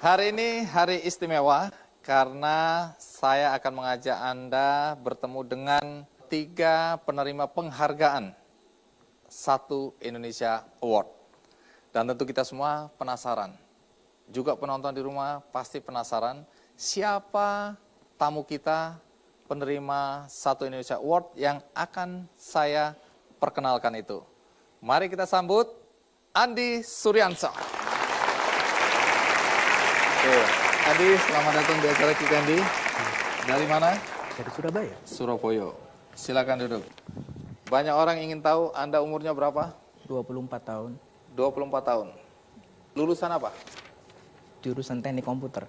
Hari ini hari istimewa karena saya akan mengajak Anda bertemu dengan 3 penerima penghargaan Satu Indonesia Award. Dan tentu kita semua penasaran. Juga penonton di rumah pasti penasaran siapa tamu kita penerima Satu Indonesia Award yang akan saya perkenalkan itu. Mari kita sambut Andi Suryansyah. Oke, Andi, selamat datang di acara kita, Andi. Dari mana? Dari Surabaya. Surabaya. Silakan duduk. Banyak orang ingin tahu Anda umurnya berapa? 24 tahun. 24 tahun. Lulusan apa? Jurusan teknik komputer.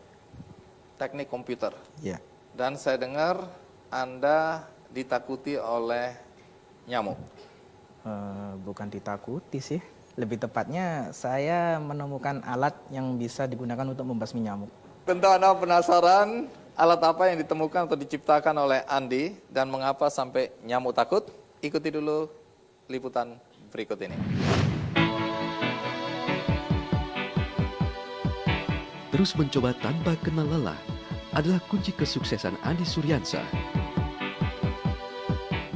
Teknik komputer. Ya. Dan saya dengar Anda ditakuti oleh nyamuk. Bukan ditakuti sih. Lebih tepatnya saya menemukan alat yang bisa digunakan untuk membasmi nyamuk. Tentu Anda penasaran alat apa yang ditemukan atau diciptakan oleh Andi dan mengapa sampai nyamuk takut? Ikuti dulu liputan berikut ini. Terus mencoba tanpa kenal lelah adalah kunci kesuksesan Andi Suryansyah.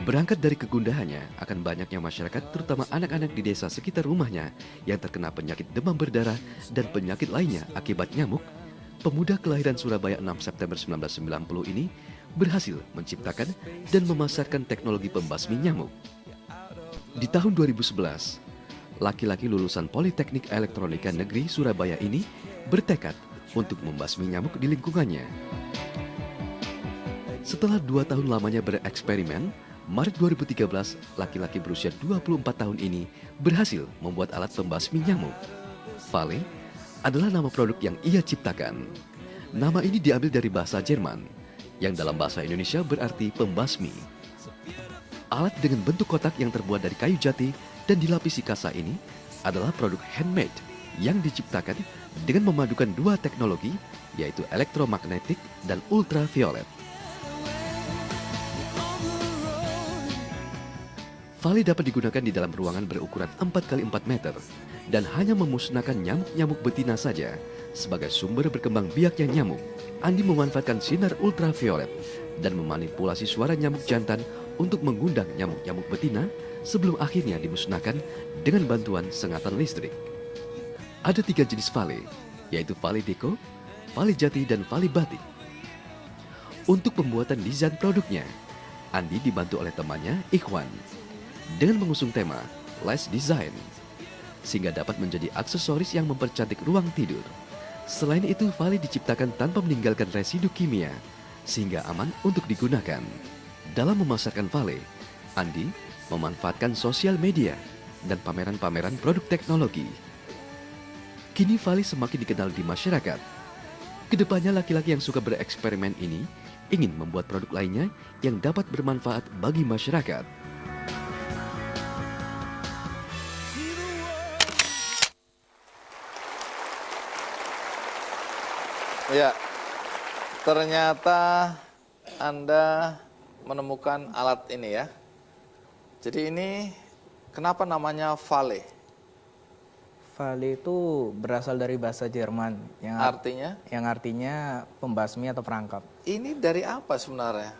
Berangkat dari kegundahannya akan banyaknya masyarakat, terutama anak-anak di desa sekitar rumahnya yang terkena penyakit demam berdarah dan penyakit lainnya akibat nyamuk, pemuda kelahiran Surabaya 6 September 1990 ini berhasil menciptakan dan memasarkan teknologi pembasmi nyamuk. Di tahun 2011, laki-laki lulusan Politeknik Elektronika Negeri Surabaya ini bertekad untuk membasmi nyamuk di lingkungannya. Setelah 2 tahun lamanya bereksperimen, Maret 2013, laki-laki berusia 24 tahun ini berhasil membuat alat pembasmi nyamuk. Vale adalah nama produk yang ia ciptakan. Nama ini diambil dari bahasa Jerman, yang dalam bahasa Indonesia berarti pembasmi. Alat dengan bentuk kotak yang terbuat dari kayu jati dan dilapisi kasa ini adalah produk handmade yang diciptakan dengan memadukan 2 teknologi, yaitu elektromagnetik dan ultraviolet. Vale dapat digunakan di dalam ruangan berukuran 4x4 meter dan hanya memusnahkan nyamuk-nyamuk betina saja. Sebagai sumber berkembang biaknya nyamuk, Andi memanfaatkan sinar ultraviolet dan memanipulasi suara nyamuk jantan untuk mengundang nyamuk-nyamuk betina sebelum akhirnya dimusnahkan dengan bantuan sengatan listrik. Ada 3 jenis Vale, yaitu Vale Deco, Vale Jati, dan Vale Batik. Untuk pembuatan desain produknya, Andi dibantu oleh temannya Ikhwan dengan mengusung tema Less Design, sehingga dapat menjadi aksesoris yang mempercantik ruang tidur. Selain itu, Vale diciptakan tanpa meninggalkan residu kimia, sehingga aman untuk digunakan. Dalam memasarkan Vale, Andi memanfaatkan sosial media dan pameran-pameran produk teknologi. Kini Vale semakin dikenal di masyarakat. Kedepannya laki-laki yang suka bereksperimen ini ingin membuat produk lainnya yang dapat bermanfaat bagi masyarakat. Ya, ternyata Anda menemukan alat ini ya. Jadi ini kenapa namanya Vale? Vale itu berasal dari bahasa Jerman yang artinya pembasmi atau perangkap. Ini dari apa sebenarnya?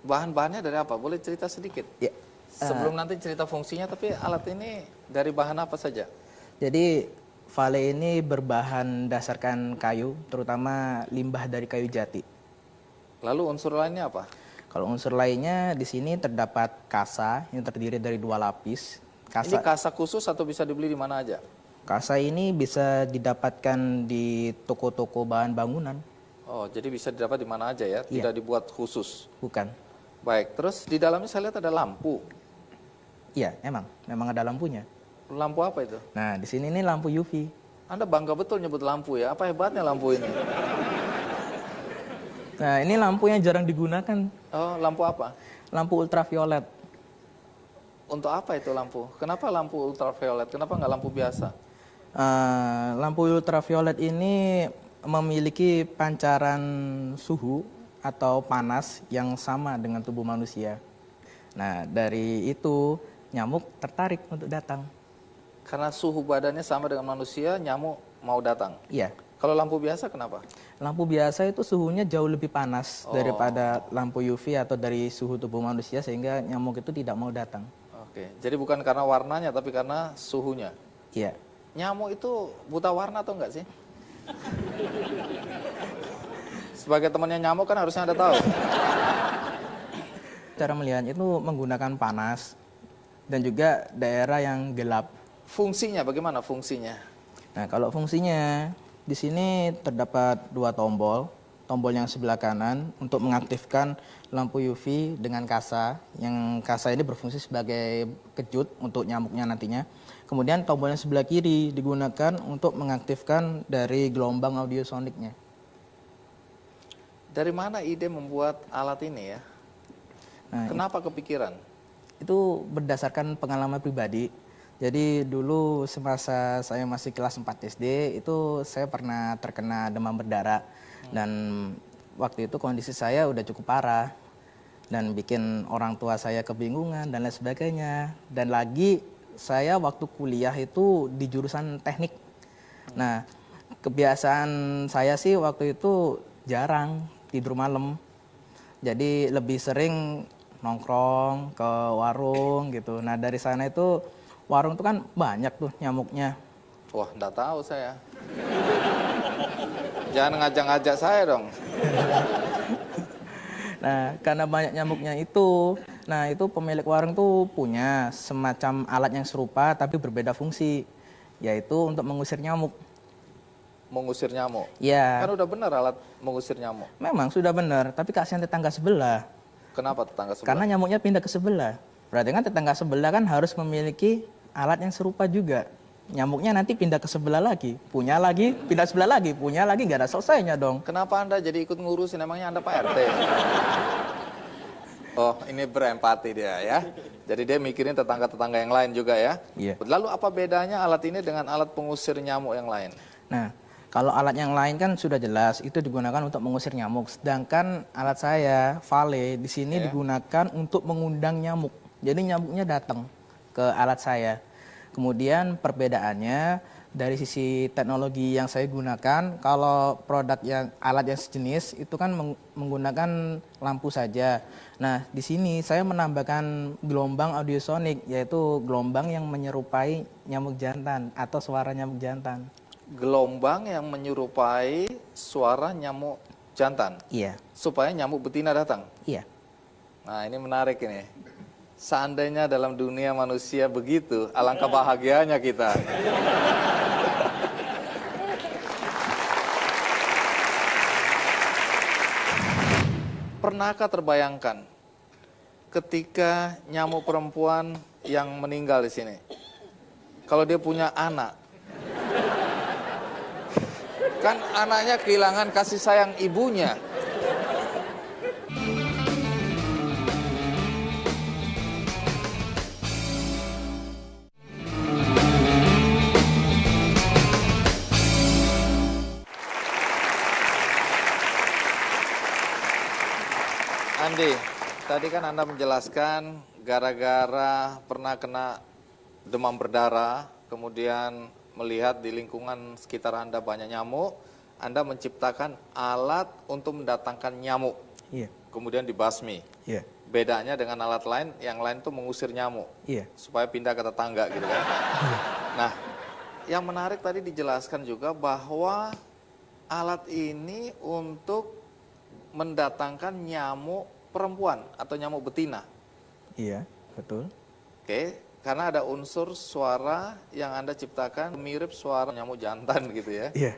Bahan-bahannya dari apa? Boleh cerita sedikit? Ya. Sebelum nanti cerita fungsinya, tapi alat ini dari bahan apa saja? Jadi Vale ini berbahan dasarkan kayu, terutama limbah dari kayu jati. Lalu unsur lainnya apa? Kalau unsur lainnya di sini terdapat kasa yang terdiri dari 2 lapis. Ini kasa khusus atau bisa dibeli di mana aja? Kasa ini bisa didapatkan di toko-toko bahan bangunan. Oh, jadi bisa didapat di mana aja ya? Tidak dibuat khusus? Bukan. Baik, terus di dalamnya saya lihat ada lampu. Iya, memang ada lampunya. Lampu apa itu? Nah, di sini ini lampu UV. Anda bangga betul nyebut lampu ya. Apa hebatnya lampu ini? Nah, ini lampu yang jarang digunakan. Oh, lampu apa? Lampu ultraviolet. Untuk apa itu lampu? Kenapa lampu ultraviolet? Kenapa nggak lampu biasa? Lampu ultraviolet ini memiliki pancaran suhu atau panas yang sama dengan tubuh manusia. Nah, dari itu nyamuk tertarik untuk datang. Karena suhu badannya sama dengan manusia, nyamuk mau datang? Iya. Kalau lampu biasa kenapa? Lampu biasa itu suhunya jauh lebih panas daripada lampu UV atau dari suhu tubuh manusia sehingga nyamuk itu tidak mau datang. Oke, jadi bukan karena warnanya tapi karena suhunya. Iya. Nyamuk itu buta warna atau enggak sih? Sebagai temannya nyamuk kan harusnya Anda tahu. Cara melihat itu menggunakan panas dan juga daerah yang gelap. Fungsinya bagaimana fungsinya? Nah, kalau fungsinya di sini terdapat 2 tombol. Tombol yang sebelah kanan untuk mengaktifkan lampu UV dengan kasa. Yang kasa ini berfungsi sebagai kejut untuk nyamuknya nantinya. Kemudian tombol yang sebelah kiri digunakan untuk mengaktifkan dari gelombang audiosoniknya. Dari mana ide membuat alat ini ya? Nah, Kenapa kepikiran? itu berdasarkan pengalaman pribadi. Jadi dulu semasa saya masih kelas 4 SD itu saya pernah terkena demam berdarah. Dan waktu itu kondisi saya udah cukup parah. Dan bikin orang tua saya kebingungan dan lain sebagainya. Dan lagi saya waktu kuliah itu di jurusan teknik. Nah, kebiasaan saya sih waktu itu jarang tidur malam. Jadi lebih sering nongkrong ke warung gitu. Nah, dari sana itu warung tuh kan banyak tuh nyamuknya. Wah, enggak tahu saya. Jangan ngajak-ngajak saya dong. Nah, karena banyak nyamuknya itu, nah itu pemilik warung tuh punya semacam alat yang serupa tapi berbeda fungsi, yaitu untuk mengusir nyamuk. Mengusir nyamuk. Ya, Kan udah benar alat mengusir nyamuk. memang sudah benar, tapi kasihan tetangga sebelah. Kenapa tetangga sebelah? Karena nyamuknya pindah ke sebelah. Berarti kan tetangga sebelah kan harus memiliki alat yang serupa juga. Nyamuknya nanti pindah ke sebelah lagi, punya lagi, pindah sebelah lagi, punya lagi, gak ada selesainya dong. Kenapa Anda jadi ikut ngurusin? Emangnya Anda Pak RT? Oh, ini berempati dia ya. Jadi dia mikirin tetangga-tetangga yang lain juga ya. Iya. Lalu apa bedanya alat ini dengan alat pengusir nyamuk yang lain? Nah, kalau alat yang lain kan sudah jelas itu digunakan untuk mengusir nyamuk. Sedangkan alat saya, Vale, di sini digunakan untuk mengundang nyamuk. Jadi nyamuknya datang ke alat saya. Kemudian perbedaannya dari sisi teknologi yang saya gunakan, kalau produk yang alat yang sejenis itu kan menggunakan lampu saja. Nah, di sini saya menambahkan gelombang audiosonik, yaitu gelombang yang menyerupai nyamuk jantan atau suara nyamuk jantan. Gelombang yang menyerupai suara nyamuk jantan. Iya, Supaya nyamuk betina datang. iya. Nah, ini menarik ini. Seandainya dalam dunia manusia begitu, alangkah bahagianya kita. Pernahkah terbayangkan ketika nyamuk perempuan yang meninggal di sini, kalau dia punya anak, kan anaknya kehilangan kasih sayang ibunya. Andi, tadi kan Anda menjelaskan gara-gara pernah kena demam berdarah, kemudian melihat di lingkungan sekitar Anda banyak nyamuk, Anda menciptakan alat untuk mendatangkan nyamuk, Iya, kemudian dibasmi. iya, Bedanya dengan alat lain, yang lain itu mengusir nyamuk, iya. supaya pindah ke tetangga gitu kan. Nah, yang menarik tadi dijelaskan juga bahwa alat ini untuk mendatangkan nyamuk perempuan atau nyamuk betina. Iya, betul. Oke, karena ada unsur suara yang Anda ciptakan mirip suara nyamuk jantan gitu ya. Iya.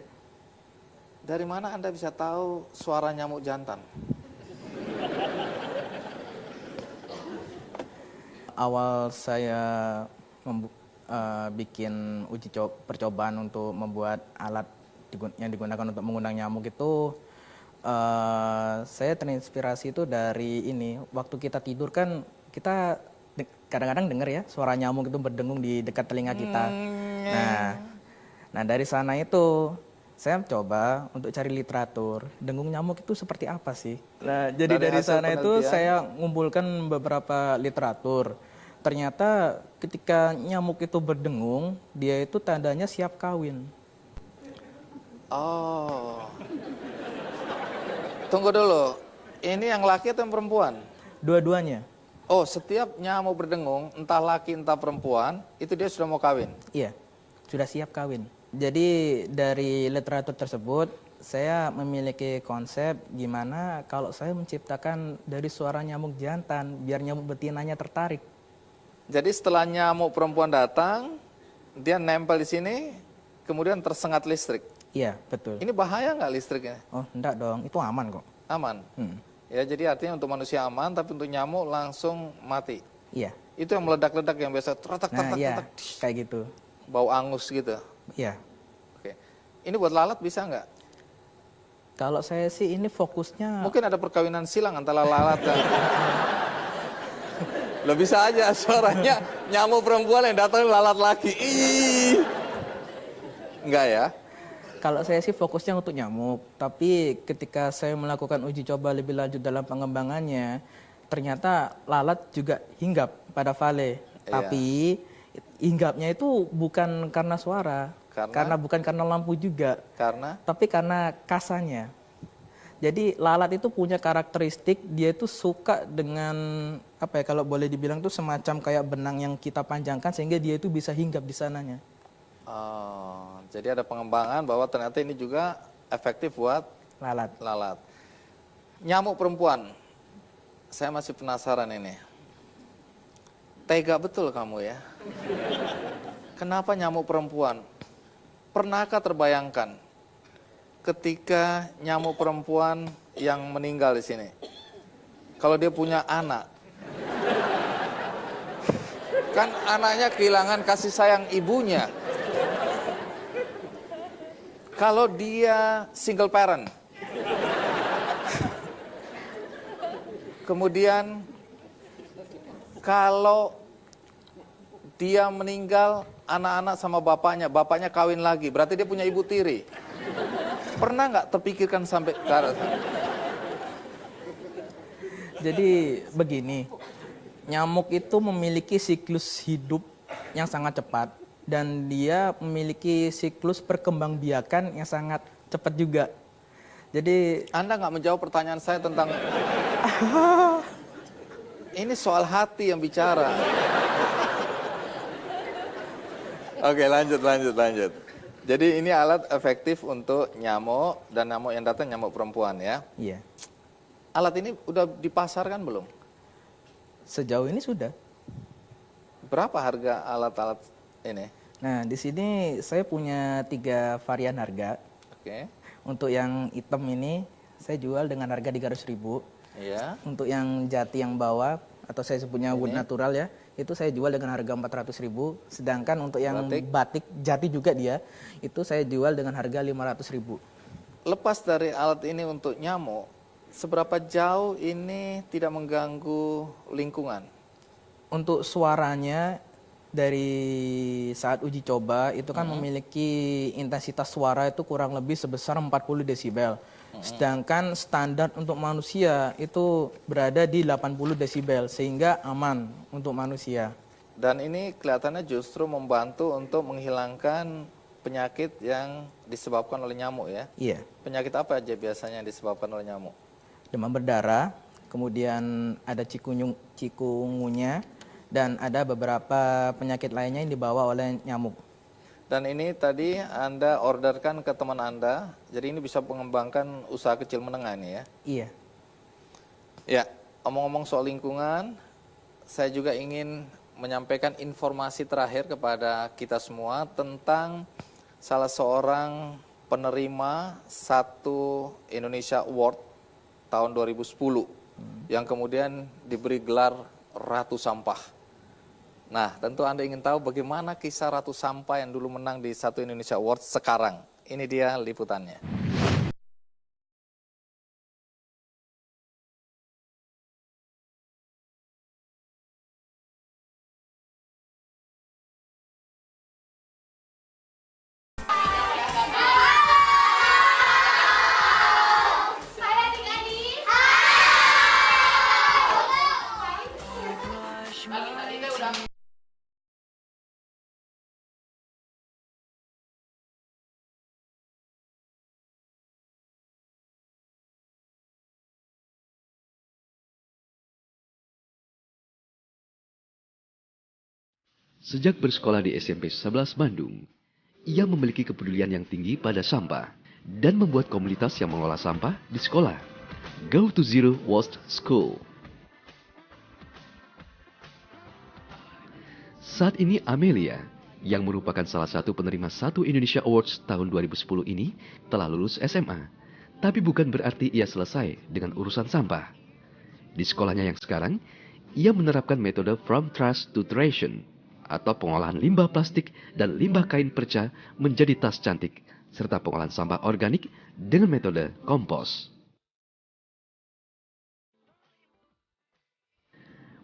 Dari mana Anda bisa tahu suara nyamuk jantan? Awal saya bikin percobaan untuk membuat alat yang digunakan untuk mengundang nyamuk itu, saya terinspirasi itu dari ini. Waktu kita tidur kan kita kadang-kadang dengar ya suara nyamuk itu berdengung di dekat telinga kita. Nah dari sana itu saya coba untuk cari literatur dengung nyamuk itu seperti apa sih. Nah jadi dari sana itu saya ngumpulkan beberapa literatur. Ternyata ketika nyamuk itu berdengung, dia itu tandanya siap kawin. Oh. Tunggu dulu. Ini yang laki atau yang perempuan? Dua-duanya. Oh, setiap nyamuk berdengung, entah laki entah perempuan, itu dia sudah mau kawin. Iya, sudah siap kawin. Jadi dari literatur tersebut, saya memiliki konsep gimana kalau saya menciptakan dari suara nyamuk jantan, biar nyamuk betinanya tertarik. Jadi setelah nyamuk perempuan datang, dia nempel di sini, kemudian tersengat listrik. Iya, betul. Ini bahaya nggak listriknya? Oh, enggak dong, itu aman kok. Aman. Ya, jadi artinya untuk manusia aman, tapi untuk nyamuk langsung mati. Iya. Itu yang meledak-ledak yang biasa tretak Nah, tretak iya, tretak, kayak gitu. bau angus gitu. Iya. Oke. Ini buat lalat bisa nggak? Kalau saya sih ini fokusnya Mungkin ada perkawinan silang antara lalat dan lo bisa aja suaranya nyamuk perempuan yang datang lalat laki. Ih. Enggak ya? Kalau saya sih fokusnya untuk nyamuk, tapi ketika saya melakukan uji coba lebih lanjut dalam pengembangannya, ternyata lalat juga hinggap pada Vale. Iya. Tapi hinggapnya itu bukan karena suara, karena bukan karena lampu juga, Karena tapi karena kasanya. Jadi lalat itu punya karakteristik dia itu suka dengan apa ya kalau boleh dibilang tuh semacam kayak benang yang kita panjangkan sehingga dia itu bisa hinggap di sananya. oh, jadi ada pengembangan bahwa ternyata ini juga efektif buat Lalat. lalat. Nyamuk perempuan. Saya masih penasaran ini. Tega betul kamu ya. Kenapa nyamuk perempuan? Pernahkah terbayangkan ketika nyamuk perempuan yang meninggal di sini, kalau dia punya anak, kan anaknya kehilangan kasih sayang ibunya. Kalau dia single parent, kemudian kalau dia meninggal anak-anak sama bapaknya kawin lagi, berarti dia punya ibu tiri. Pernah nggak terpikirkan sampai ke arah sana? Jadi begini, nyamuk itu memiliki siklus hidup yang sangat cepat dan dia memiliki siklus perkembangbiakan yang sangat cepat juga. Jadi Anda nggak menjawab pertanyaan saya tentang ini soal hati yang bicara. Oke, lanjut. Jadi ini alat efektif untuk nyamuk dan nyamuk yang datang nyamuk perempuan ya. iya, Alat ini udah dipasarkan belum? sejauh ini sudah. Berapa harga alat-alat ini? Nah, di sini saya punya 3 varian harga. Oke. Untuk yang hitam ini saya jual dengan harga 300.000. Iya. Untuk yang jati yang bawah atau saya sebutnya wood natural ya, itu saya jual dengan harga 400.000. Sedangkan untuk yang batik jati juga dia, itu saya jual dengan harga 500.000. Lepas dari alat ini untuk nyamuk, seberapa jauh ini tidak mengganggu lingkungan? Untuk suaranya dari saat uji coba itu kan memiliki intensitas suara itu kurang lebih sebesar 40 desibel. Sedangkan standar untuk manusia itu berada di 80 desibel sehingga aman untuk manusia. Dan ini kelihatannya justru membantu untuk menghilangkan penyakit yang disebabkan oleh nyamuk ya. Iya. Penyakit apa aja biasanya yang disebabkan oleh nyamuk? Demam berdarah, kemudian ada cikungunya, dan ada beberapa penyakit lainnya yang dibawa oleh nyamuk. Dan ini tadi Anda orderkan ke teman Anda, jadi ini bisa mengembangkan usaha kecil menengah ini ya. Iya. Ya, omong-omong soal lingkungan, saya juga ingin menyampaikan informasi terakhir kepada kita semua tentang salah seorang penerima satu Indonesia Award tahun 2010 yang kemudian diberi gelar Ratu Sampah. Nah, tentu Anda ingin tahu bagaimana kisah Ratu Sampah yang dulu menang di satu Indonesia Award sekarang. Ini dia liputannya. Sejak bersekolah di SMP 11 Bandung, ia memiliki kepedulian yang tinggi pada sampah dan membuat komunitas yang mengolah sampah di sekolah. Go to Zero Waste School. Saat ini Amelia, yang merupakan salah satu penerima Satu Indonesia Awards tahun 2010 ini, telah lulus SMA. Tapi bukan berarti ia selesai dengan urusan sampah. Di sekolahnya yang sekarang, ia menerapkan metode From Trash to Treasure, atau pengolahan limbah plastik dan limbah kain perca menjadi tas cantik, serta pengolahan sampah organik dengan metode kompos.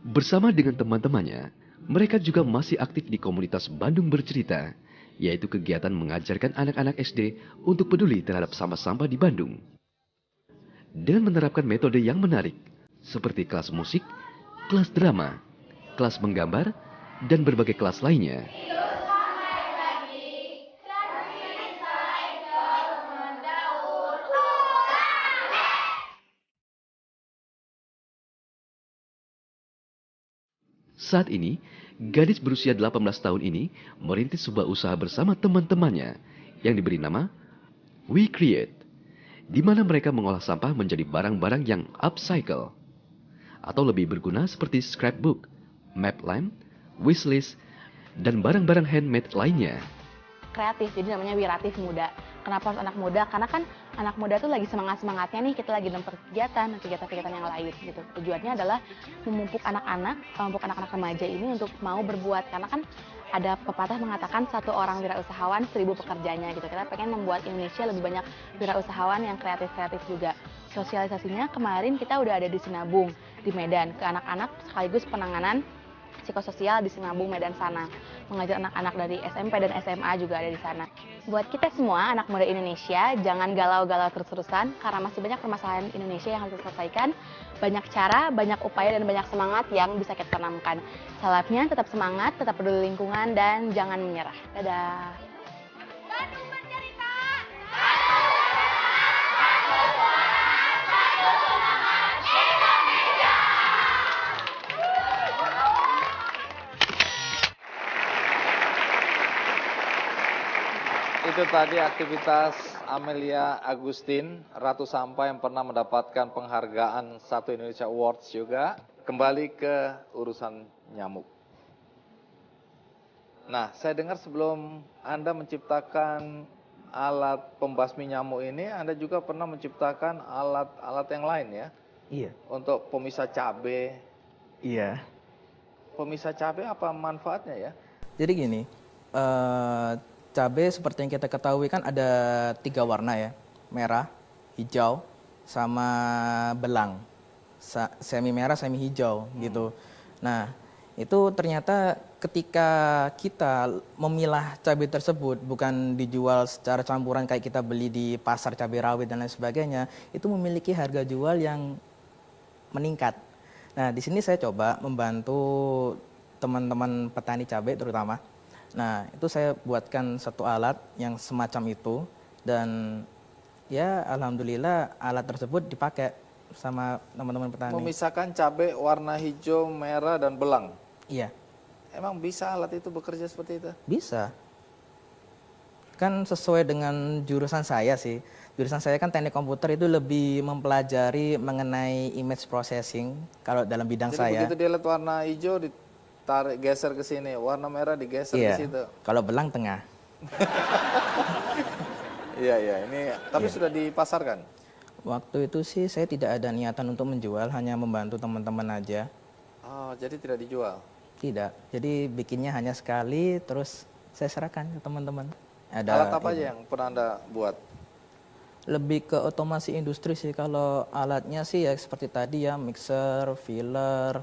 Bersama dengan teman-temannya, mereka juga masih aktif di komunitas Bandung Bercerita, yaitu kegiatan mengajarkan anak-anak SD untuk peduli terhadap sampah-sampah di Bandung. Dengan menerapkan metode yang menarik, seperti kelas musik, kelas drama, kelas menggambar, dan berbagai kelas lainnya. Saat ini, gadis berusia 18 tahun ini merintis sebuah usaha bersama teman-temannya yang diberi nama We Create, di mana mereka mengolah sampah menjadi barang-barang yang upcycle atau lebih berguna seperti scrapbook, map lamp, wishlist, dan barang-barang handmade lainnya. Kreatif, jadi namanya Wiratif Muda. Kenapa harus anak muda? Karena kan anak muda tuh lagi semangat-semangatnya nih, kita lagi dalam kegiatan yang lain gitu. Tujuannya adalah memupuk anak-anak remaja ini untuk mau berbuat. Karena kan ada pepatah mengatakan 1 orang wirausahawan 1000 pekerjanya gitu. Kita pengen membuat Indonesia lebih banyak wirausahawan yang kreatif-kreatif juga. Sosialisasinya kemarin kita udah ada di Sinabung, di Medan, ke anak-anak sekaligus penanganan psikososial di Sinabung, Medan sana. Mengajar anak-anak dari SMP dan SMA juga ada di sana. Buat kita semua, anak muda Indonesia, jangan galau-galau terus-terusan, karena masih banyak permasalahan Indonesia yang harus diselesaikan. Banyak cara, banyak upaya, dan banyak semangat yang bisa kita tanamkan. Salapnya tetap semangat, tetap peduli lingkungan, dan jangan menyerah. Dadah! Bandung Bercerita! Itu tadi aktivitas Amelia Agustin, Ratu Sampah yang pernah mendapatkan penghargaan Satu Indonesia Awards juga. Kembali ke urusan nyamuk. Nah, saya dengar sebelum Anda menciptakan alat pembasmi nyamuk ini, Anda juga pernah menciptakan alat-alat yang lain ya? Iya. Untuk pemisah cabai. Iya. Pemisah cabai apa manfaatnya ya? Jadi gini, cabai seperti yang kita ketahui kan ada 3 warna ya, merah, hijau, sama belang, semi merah, semi hijau gitu. Nah, itu ternyata ketika kita memilah cabai tersebut bukan dijual secara campuran kayak kita beli di pasar cabai rawit dan lain sebagainya, itu memiliki harga jual yang meningkat. Nah, di sini saya coba membantu teman-teman petani cabai terutama. Nah, itu saya buatkan satu alat yang semacam itu dan ya alhamdulillah alat tersebut dipakai sama teman-teman petani. Memisahkan cabai warna hijau, merah, dan belang. Iya. Emang bisa alat itu bekerja seperti itu? Bisa. Kan sesuai dengan jurusan saya sih. Jurusan saya kan teknik komputer itu lebih mempelajari mengenai image processing kalau dalam bidang Jadi saya. begitu dia lihat warna hijau ditarik geser ke sini, warna merah digeser ke situ. Kalau belang tengah. Iya, ini tapi sudah dipasarkan. Waktu itu sih saya tidak ada niatan untuk menjual, hanya membantu teman-teman aja. Oh, jadi tidak dijual. Tidak. Jadi bikinnya hanya sekali terus saya serahkan ke teman-teman. Alat apa aja yang pernah Anda buat? Lebih ke otomasi industri sih. Kalau alatnya sih ya seperti tadi ya, mixer, filler,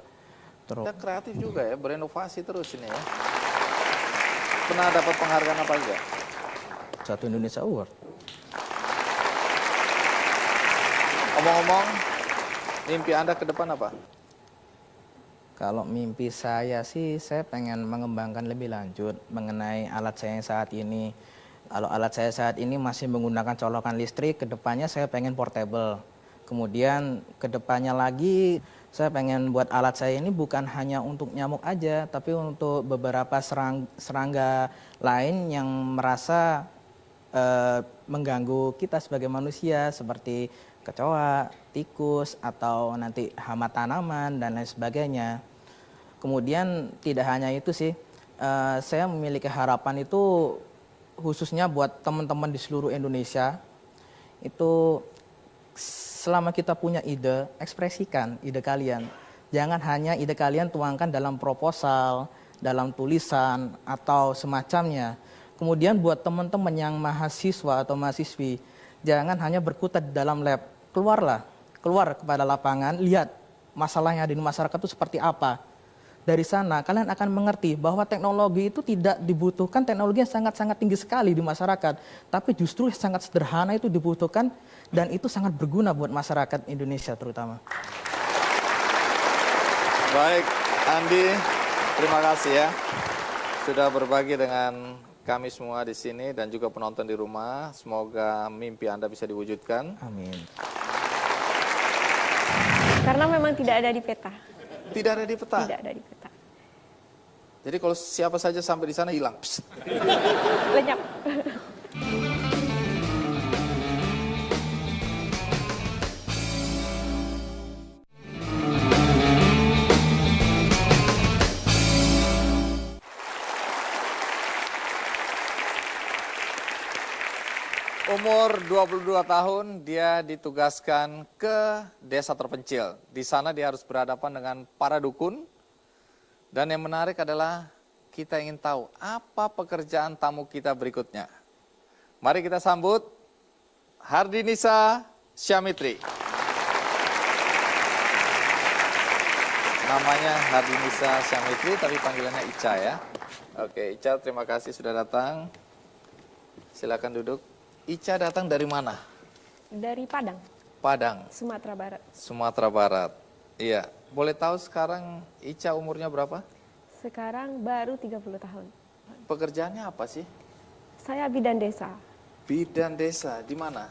terus. Kita kreatif juga ya, berinovasi terus ini ya. Pernah dapat penghargaan apa aja? Satu Indonesia Award. Ngomong-ngomong, mimpi Anda ke depan apa? Kalau mimpi saya sih, saya pengen mengembangkan lebih lanjut mengenai alat saya yang saat ini. Kalau alat saya saat ini masih menggunakan colokan listrik, kedepannya saya pengen portable. Kemudian kedepannya lagi saya pengen buat alat saya ini bukan hanya untuk nyamuk aja, tapi untuk beberapa serangga lain yang merasa mengganggu kita sebagai manusia seperti kecoa, tikus, atau nanti hama tanaman dan lain sebagainya. Kemudian tidak hanya itu sih, saya memiliki harapan itu khususnya buat teman-teman di seluruh Indonesia. Itu selama kita punya ide, ekspresikan ide kalian. Jangan hanya ide kalian tuangkan dalam proposal, dalam tulisan, atau semacamnya. Kemudian buat teman-teman yang mahasiswa atau mahasiswi, jangan hanya berkutat di dalam lab. Keluar kepada lapangan, lihat masalahnya di masyarakat itu seperti apa. Dari sana kalian akan mengerti bahwa teknologi itu tidak dibutuhkan teknologi yang sangat-sangat tinggi sekali di masyarakat. Tapi justru sangat sederhana itu dibutuhkan dan itu sangat berguna buat masyarakat Indonesia terutama. Baik, Andi, terima kasih ya. Sudah berbagi dengan kami semua di sini dan juga penonton di rumah. Semoga mimpi Anda bisa diwujudkan. Amin. Karena memang tidak ada di peta. Tidak ada di peta? Tidak ada di peta. Jadi kalau siapa saja sampai di sana hilang. Psst. Lenyap. Umur 22 tahun, dia ditugaskan ke desa terpencil. Di sana dia harus berhadapan dengan para dukun. Dan yang menarik adalah kita ingin tahu apa pekerjaan tamu kita berikutnya. Mari kita sambut Hardinisa Syamitri. Namanya Hardinisa Syamitri, tapi panggilannya Ica ya. Oke, Ica, terima kasih sudah datang. Silakan duduk. Ica datang dari mana? Dari Padang, Padang, Sumatera Barat. Sumatera Barat. Iya, boleh tahu sekarang Ica umurnya berapa? Sekarang baru 30 tahun. Pekerjaannya apa sih? Saya bidan desa Bidan desa, di mana?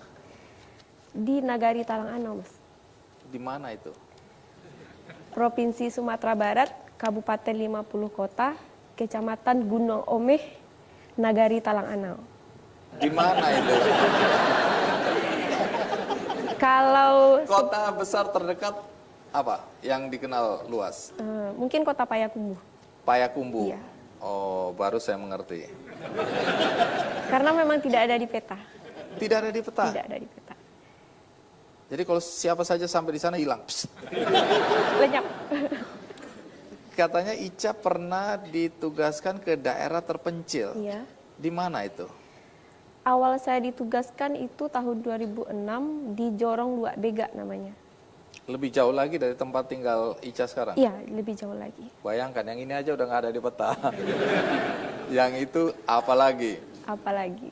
di Nagari Talang Anau, Mas. Di mana itu? Provinsi Sumatera Barat, Kabupaten 50 Kota, Kecamatan Gunung Omeh, Nagari Talang Anau. Di mana itu? Kalau Kota besar terdekat apa yang dikenal luas? mungkin Kota Payakumbuh. Payakumbuh. Iya. Oh, baru saya mengerti. Karena memang tidak ada di peta. Tidak ada di peta. Tidak ada di peta. Jadi kalau siapa saja sampai di sana hilang. Psst. Lenyap. Katanya Ica pernah ditugaskan ke daerah terpencil. Iya. Di mana itu? Awal saya ditugaskan itu tahun 2006 di Jorong Luak Bega namanya. Lebih jauh lagi dari tempat tinggal Ica sekarang? Iya, lebih jauh lagi. Bayangkan, yang ini aja udah nggak ada di peta. Yang itu apalagi? Apalagi.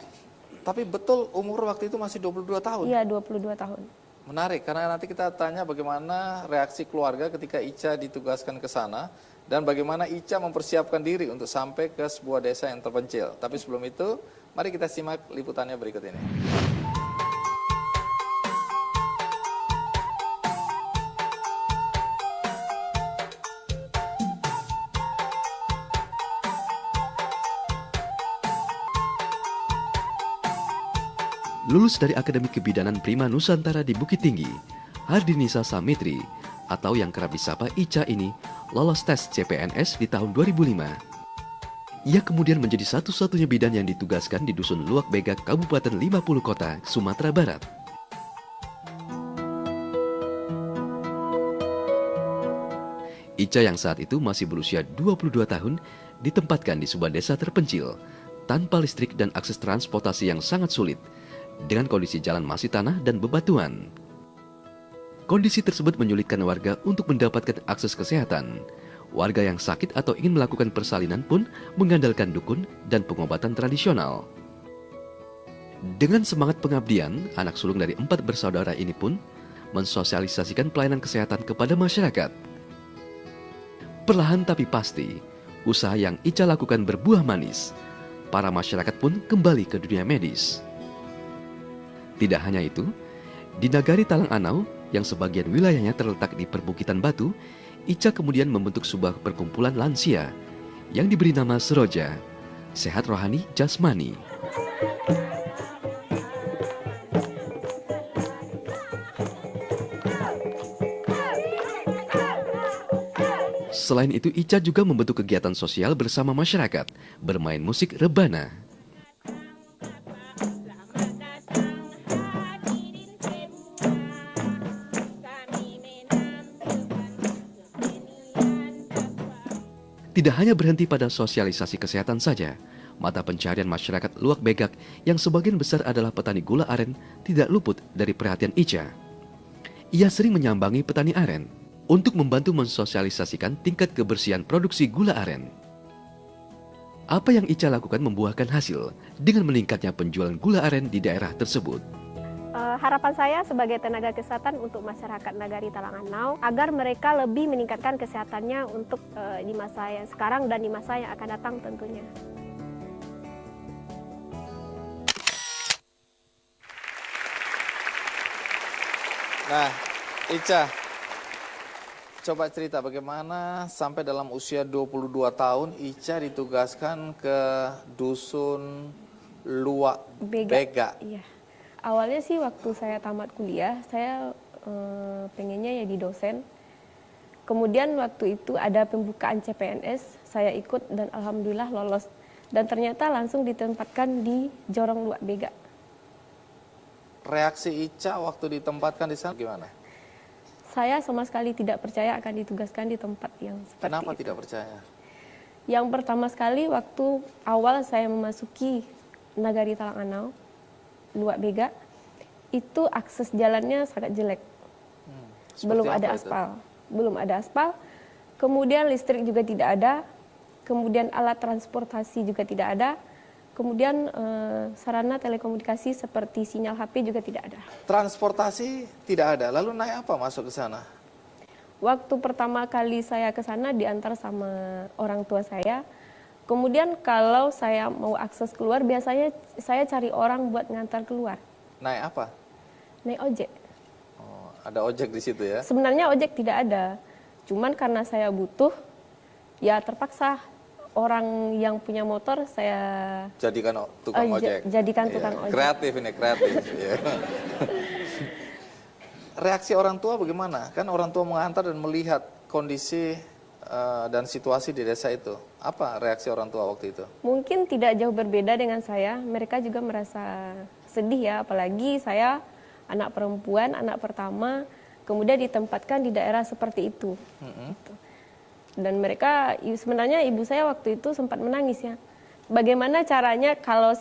Tapi betul umur waktu itu masih 22 tahun? Iya, 22 tahun. Menarik, karena nanti kita tanya bagaimana reaksi keluarga ketika Ica ditugaskan ke sana dan bagaimana Ica mempersiapkan diri untuk sampai ke sebuah desa yang terpencil. Tapi sebelum itu, mari kita simak liputannya berikut ini. Lulus dari Akademi Kebidanan Prima Nusantara di Bukit Tinggi, Hardinisa Syamitri atau yang kerap disapa Ica ini lolos tes CPNS di tahun 2005. Ia kemudian menjadi satu-satunya bidan yang ditugaskan di Dusun Luak Bega, Kabupaten 50 Kota, Sumatera Barat. Ica yang saat itu masih berusia 22 tahun ditempatkan di sebuah desa terpencil tanpa listrik dan akses transportasi yang sangat sulit dengan kondisi jalan masih tanah dan bebatuan. Kondisi tersebut menyulitkan warga untuk mendapatkan akses kesehatan. Warga yang sakit atau ingin melakukan persalinan pun mengandalkan dukun dan pengobatan tradisional. Dengan semangat pengabdian, anak sulung dari 4 bersaudara ini pun mensosialisasikan pelayanan kesehatan kepada masyarakat. Perlahan tapi pasti, usaha yang Ica lakukan berbuah manis. Para masyarakat pun kembali ke dunia medis. Tidak hanya itu, di Nagari Talang Anau, yang sebagian wilayahnya terletak di perbukitan batu, Ica kemudian membentuk sebuah perkumpulan lansia yang diberi nama Seroja, Sehat Rohani Jasmani. Selain itu, Ica juga membentuk kegiatan sosial bersama masyarakat, bermain musik rebana. Tidak hanya berhenti pada sosialisasi kesehatan saja, mata pencarian masyarakat Luak Begak yang sebagian besar adalah petani gula aren tidak luput dari perhatian Ica. Ia sering menyambangi petani aren untuk membantu mensosialisasikan tingkat kebersihan produksi gula aren. Apa yang Ica lakukan membuahkan hasil dengan meningkatnya penjualan gula aren di daerah tersebut. Harapan saya sebagai tenaga kesehatan untuk masyarakat Nagari Talanganau agar mereka lebih meningkatkan kesehatannya untuk di masa yang sekarang dan di masa yang akan datang tentunya. Nah, Ica, coba cerita bagaimana sampai dalam usia 22 tahun Ica ditugaskan ke dusun Luak Bega. Iya. Awalnya sih waktu saya tamat kuliah, saya pengennya jadi dosen. Kemudian waktu itu ada pembukaan CPNS, saya ikut dan alhamdulillah lolos. Dan ternyata langsung ditempatkan di Jorong Luak Bega. Reaksi Ica waktu ditempatkan di sana gimana? Saya sama sekali tidak percaya akan ditugaskan di tempat yang seperti Kenapa itu. tidak percaya? Yang pertama sekali waktu awal saya memasuki Nagari Talanganau, Luak Bega, itu akses jalannya sangat jelek. Belum Seperti ada apa itu? aspal. Belum ada aspal. Kemudian listrik juga tidak ada. Kemudian alat transportasi juga tidak ada. Kemudian sarana telekomunikasi seperti sinyal HP juga tidak ada. Transportasi tidak ada, lalu naik apa masuk ke sana? Waktu pertama kali saya ke sana diantar sama orang tua saya. Kemudian kalau saya mau akses keluar, biasanya saya cari orang buat ngantar keluar. Naik apa? Naik ojek. Oh, ada ojek di situ ya? Sebenarnya ojek tidak ada. Cuman karena saya butuh, ya terpaksa orang yang punya motor saya Jadikan tukang ojek. jadikan Iya, tukang ojek. Kreatif ini, kreatif. Iya. Reaksi orang tua bagaimana? Kan orang tua mengantar dan melihat kondisi dan situasi di desa itu. Apa reaksi orang tua waktu itu? Mungkin tidak jauh berbeda dengan saya. Mereka juga merasa sedih ya, apalagi saya anak perempuan, anak pertama, kemudian ditempatkan di daerah seperti itu. Gitu. Dan mereka, sebenarnya ibu saya waktu itu sempat menangis ya. Bagaimana caranya kalau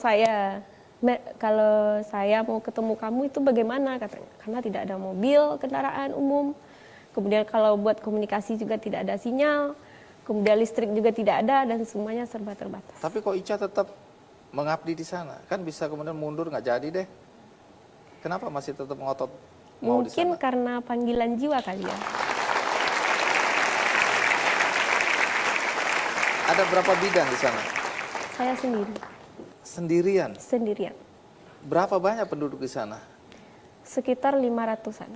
saya mau ketemu kamu itu bagaimana katanya? Karena tidak ada mobil, kendaraan umum. Kemudian kalau buat komunikasi juga tidak ada sinyal. Kemudian listrik juga tidak ada dan semuanya serba terbatas. Tapi kok Ica tetap mengabdi di sana? Kan bisa kemudian mundur, nggak jadi deh. Kenapa masih tetap ngotot mau di Mungkin sana? karena panggilan jiwa kali ya. Ada berapa bidan di sana? Saya sendiri, Sendirian. sendirian. Berapa banyak penduduk di sana? Sekitar 500-an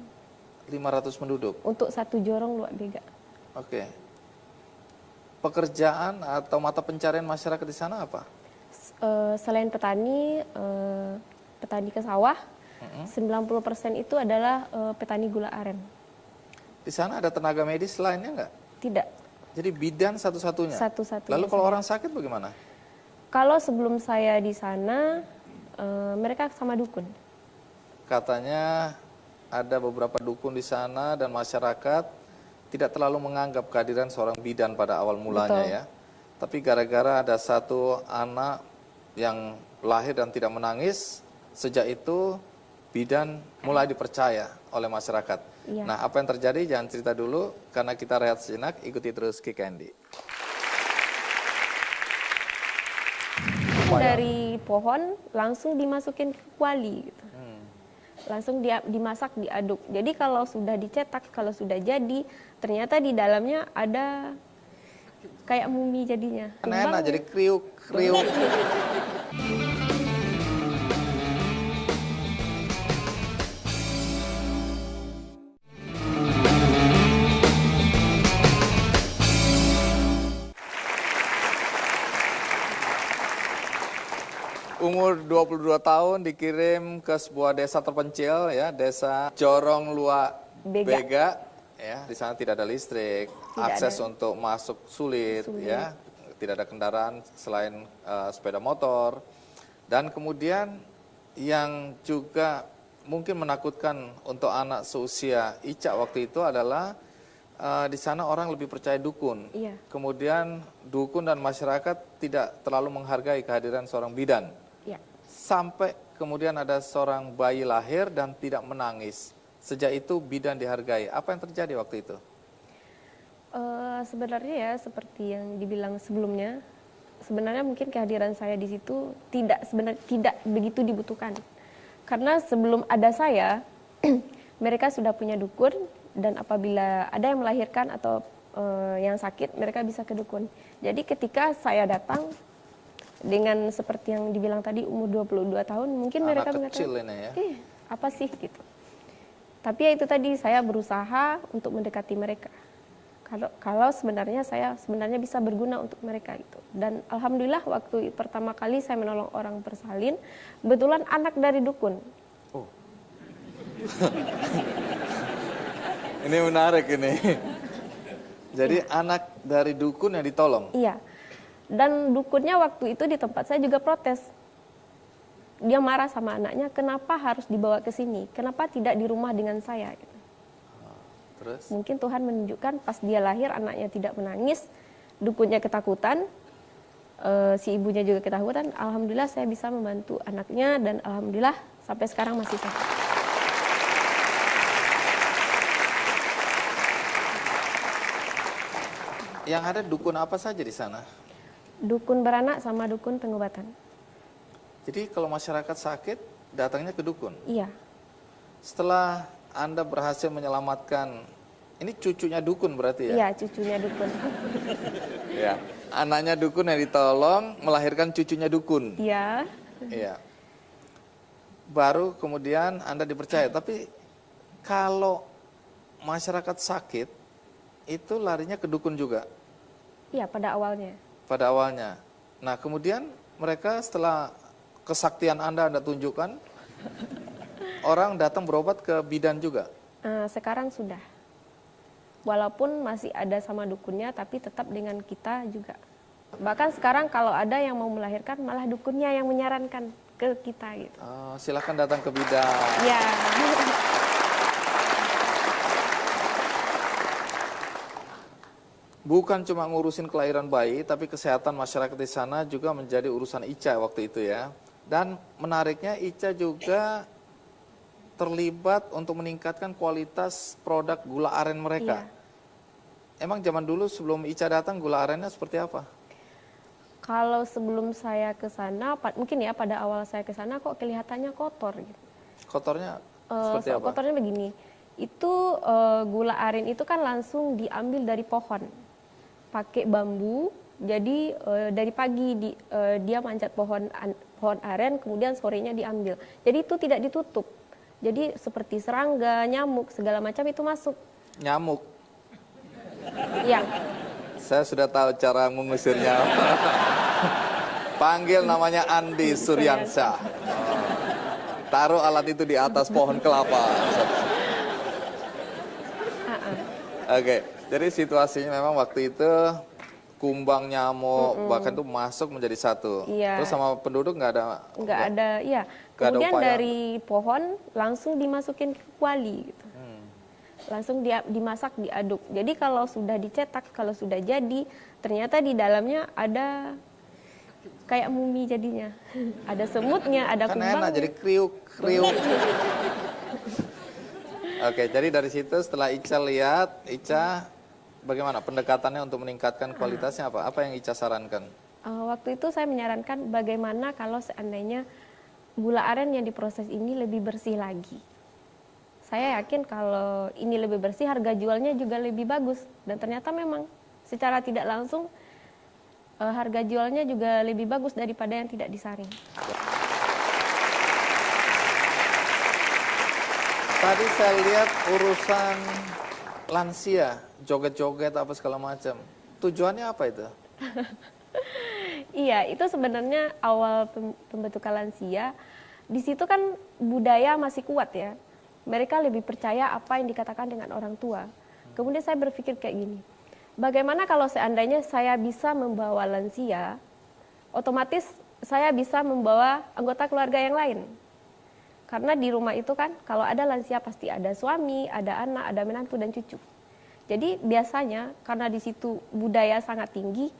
500 penduduk. untuk satu jorong Luak Bega. Oke. Pekerjaan atau mata pencarian masyarakat di sana apa? Selain petani, petani ke sawah, 90% itu adalah petani gula aren. Di sana ada tenaga medis lainnya nggak? Tidak, Jadi bidan satu-satunya? satu-satunya. Lalu kalau saya. orang sakit bagaimana? Kalau sebelum saya di sana, mereka sama dukun. Katanya ada beberapa dukun di sana dan masyarakat tidak terlalu menganggap kehadiran seorang bidan pada awal mulanya. Betul. Ya. Tapi gara-gara ada satu anak yang lahir dan tidak menangis, sejak itu bidan mulai dipercaya oleh masyarakat. Iya. Nah, apa yang terjadi jangan cerita dulu, karena kita rehat sejenak, ikuti terus Kick Andy. Dari pohon langsung dimasukin ke kuali gitu. Langsung dimasak, diaduk. Jadi kalau sudah dicetak, kalau sudah jadi, ternyata di dalamnya ada kayak mumi jadinya. Enak-enak, Tumbang, jadi kriuk-kriuk. umur 22 tahun dikirim ke sebuah desa terpencil ya, desa Jorong Lua Bega. Ya, di sana tidak ada listrik, akses untuk masuk sulit, ya, tidak ada kendaraan selain sepeda motor. Dan kemudian yang juga mungkin menakutkan untuk anak seusia Ica waktu itu adalah di sana orang lebih percaya dukun. Iya. Kemudian dukun dan masyarakat tidak terlalu menghargai kehadiran seorang bidan. Iya. Sampai kemudian ada seorang bayi lahir dan tidak menangis. Sejak itu bidan dihargai. Apa yang terjadi waktu itu? Sebenarnya ya seperti yang dibilang sebelumnya, sebenarnya mungkin kehadiran saya di situ tidak begitu dibutuhkan. Karena sebelum ada saya, mereka sudah punya dukun, dan apabila ada yang melahirkan atau yang sakit, mereka bisa ke dukun. Jadi ketika saya datang dengan seperti yang dibilang tadi umur 22 tahun, mungkin mereka kecil mengatakan, ini ya. Apa sih gitu. Tapi ya itu tadi, saya berusaha untuk mendekati mereka. Kalau sebenarnya saya bisa berguna untuk mereka itu. Dan alhamdulillah waktu pertama kali saya menolong orang bersalin, kebetulan anak dari dukun. Oh. Ini menarik ini. Jadi anak dari dukun yang ditolong. Iya. Dan dukunnya waktu itu di tempat saya juga protes. Dia marah sama anaknya, kenapa harus dibawa ke sini? Kenapa tidak di rumah dengan saya? Gitu. Terus? Mungkin Tuhan menunjukkan pas dia lahir anaknya tidak menangis, dukunnya ketakutan, si ibunya juga ketakutan. Alhamdulillah saya bisa membantu anaknya dan alhamdulillah sampai sekarang masih sehat. Yang ada dukun apa saja di sana? Dukun beranak sama dukun pengobatan. Jadi kalau masyarakat sakit, datangnya ke dukun? Iya. Setelah Anda berhasil menyelamatkan, ini cucunya dukun berarti ya? Iya, cucunya dukun. Ya. Anaknya dukun yang ditolong, melahirkan cucunya dukun. Iya. Iya. Baru kemudian Anda dipercaya. Tapi kalau masyarakat sakit, itu larinya ke dukun juga? Iya, pada awalnya. Pada awalnya. Nah kemudian mereka setelah kesaktian Anda tunjukkan, orang datang berobat ke bidan juga? Sekarang sudah. Walaupun masih ada sama dukunnya, tapi tetap dengan kita juga. Bahkan sekarang kalau ada yang mau melahirkan, malah dukunnya yang menyarankan ke kita gitu. Silahkan datang ke bidan. Ya. Bukan cuma ngurusin kelahiran bayi, tapi kesehatan masyarakat di sana juga menjadi urusan Ica waktu itu ya. Dan menariknya Ica juga terlibat untuk meningkatkan kualitas produk gula aren mereka. Iya. Emang zaman dulu sebelum Ica datang gula arennya seperti apa? Kalau sebelum saya ke sana, mungkin ya pada awal saya ke sana kok kelihatannya kotor gitu. Kotornya seperti apa? Kotornya begini, itu gula aren itu kan langsung diambil dari pohon, pakai bambu. Jadi dari pagi dia manjat pohon aren, kemudian sorenya diambil. Jadi itu tidak ditutup. Jadi seperti serangga, nyamuk, segala macam itu masuk. Nyamuk. Iya. Saya sudah tahu cara mengusirnya. Panggil namanya Andi Suryansyah. Taruh alat itu di atas pohon kelapa. Oke, jadi situasinya memang waktu itu kumbang, nyamuk, bahkan itu masuk menjadi satu. Iya. Terus sama penduduk nggak ada? Nggak ada, iya. Nggak ada Kemudian upaya. dari pohon langsung dimasukin ke kuali gitu. Langsung dimasak, diaduk. Jadi kalau sudah dicetak, kalau sudah jadi, ternyata di dalamnya ada kayak mumi jadinya. Ada semutnya, ada Kan kumbangnya. enak, jadi kriuk. Oke, jadi dari situ setelah Ica lihat, Ica bagaimana pendekatannya untuk meningkatkan kualitasnya apa? Apa yang Ica sarankan? Waktu itu saya menyarankan bagaimana kalau seandainya gula aren yang diproses ini lebih bersih lagi. Saya yakin kalau ini lebih bersih, harga jualnya juga lebih bagus. Dan ternyata memang secara tidak langsung harga jualnya juga lebih bagus daripada yang tidak disaring. Tadi saya lihat urusan lansia, joget-joget apa segala macam. Tujuannya apa itu? Iya, itu sebenarnya awal pembentukan lansia. Di situ kan budaya masih kuat ya. Mereka lebih percaya apa yang dikatakan dengan orang tua. Kemudian saya berpikir kayak gini, bagaimana kalau seandainya saya bisa membawa lansia, otomatis saya bisa membawa anggota keluarga yang lain. Karena di rumah itu kan kalau ada lansia pasti ada suami, ada anak, ada menantu dan cucu. Jadi biasanya karena di situ budaya sangat tinggi,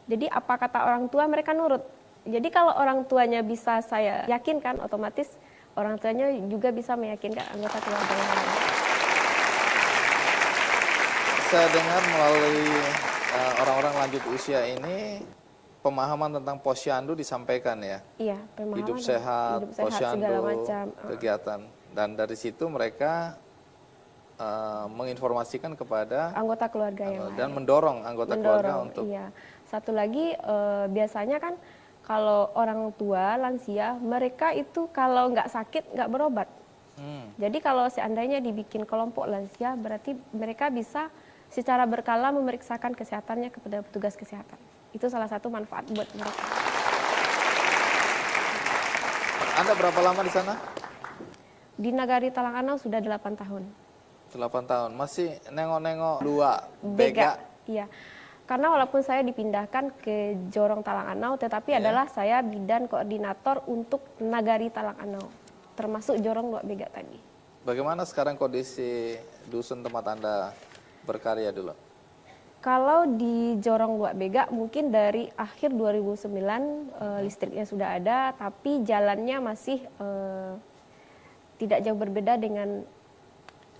jadi apa kata orang tua mereka nurut. Jadi kalau orang tuanya bisa saya yakinkan, otomatis orang tuanya juga bisa meyakinkan anggota keluarga yang lain. Saya dengar melalui orang-orang lanjut usia ini, pemahaman tentang posyandu disampaikan ya. Iya, pemahaman. Hidup sehat, posyandu, segala macam. kegiatan. Dan dari situ mereka menginformasikan kepada Anggota keluarga yang lain. dan mendorong anggota keluarga untuk Iya. Satu lagi biasanya kan kalau orang tua lansia mereka itu kalau nggak sakit nggak berobat. Jadi kalau seandainya dibikin kelompok lansia berarti mereka bisa secara berkala memeriksakan kesehatannya kepada petugas kesehatan. Itu salah satu manfaat buat mereka. Anda berapa lama di sana? Di Nagari Talang Anau sudah 8 tahun. 8 tahun. Masih nengok-nengok dua bega. Iya. Karena walaupun saya dipindahkan ke Jorong Talang Anau, tetapi adalah saya bidan koordinator untuk Nagari Talang Anau, termasuk Jorong Luak Bega tadi. Bagaimana sekarang kondisi dusun tempat Anda berkarya dulu? Kalau di Jorong Luak Bega mungkin dari akhir 2009 listriknya sudah ada, tapi jalannya masih tidak jauh berbeda dengan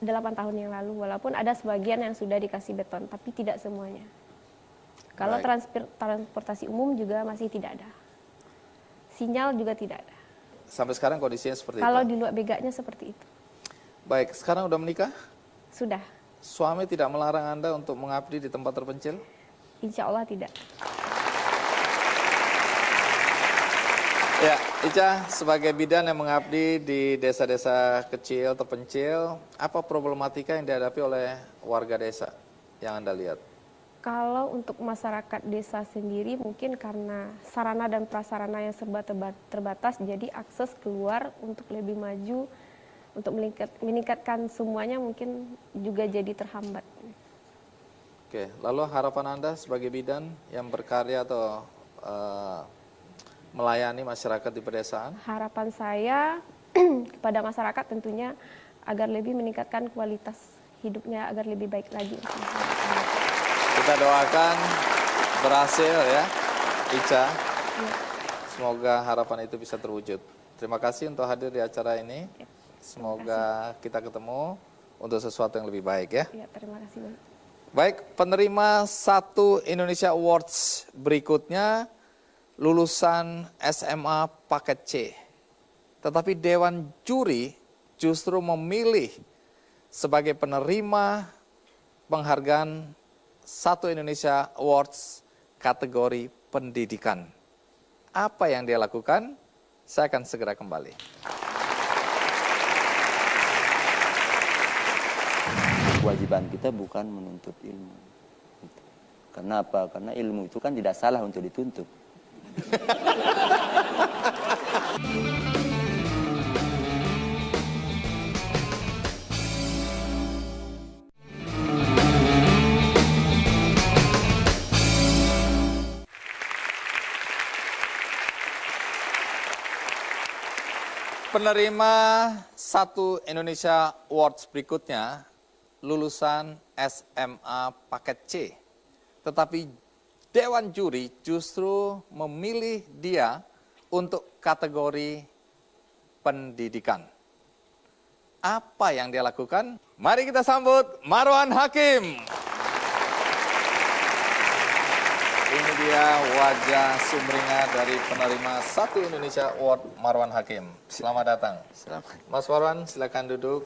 8 tahun yang lalu, walaupun ada sebagian yang sudah dikasih beton, tapi tidak semuanya. Kalau transportasi umum juga masih tidak ada. Sinyal juga tidak ada. Sampai sekarang kondisinya seperti Kalau itu? di Luak Beganya seperti itu. Baik, sekarang udah menikah? Sudah. Suami tidak melarang Anda untuk mengabdi di tempat terpencil? Insya Allah tidak. Ya, Ica, sebagai bidan yang mengabdi di desa-desa kecil, terpencil, apa problematika yang dihadapi oleh warga desa yang Anda lihat? Kalau untuk masyarakat desa sendiri mungkin karena sarana dan prasarana yang serba terbatas, jadi akses keluar untuk lebih maju, untuk meningkatkan semuanya mungkin juga jadi terhambat. Oke, lalu harapan Anda sebagai bidan yang berkarya atau melayani masyarakat di pedesaan? Harapan saya kepada masyarakat tentunya agar lebih meningkatkan kualitas hidupnya, agar lebih baik lagi. Kita doakan berhasil ya, Ica. Semoga harapan itu bisa terwujud. Terima kasih untuk hadir di acara ini. Semoga kita ketemu untuk sesuatu yang lebih baik ya. Ya, terima kasih banyak. Baik, penerima 1 Indonesia Awards berikutnya lulusan SMA paket C. Tetapi Dewan Juri justru memilih sebagai penerima penghargaan 1 Indonesia Awards kategori pendidikan. Apa yang dia lakukan? Saya akan segera kembali. Kewajiban kita bukan menuntut ilmu. Karena apa? Karena ilmu itu kan tidak salah untuk dituntut. Penerima 1 Indonesia Awards berikutnya lulusan SMA paket C. Tetapi Dewan Juri justru memilih dia untuk kategori pendidikan. Apa yang dia lakukan? Mari kita sambut Marwan Hakim. Ini dia wajah sumringah dari penerima 1 Indonesia Award Marwan Hakim. Selamat datang. Selamat. Mas Marwan, silakan duduk.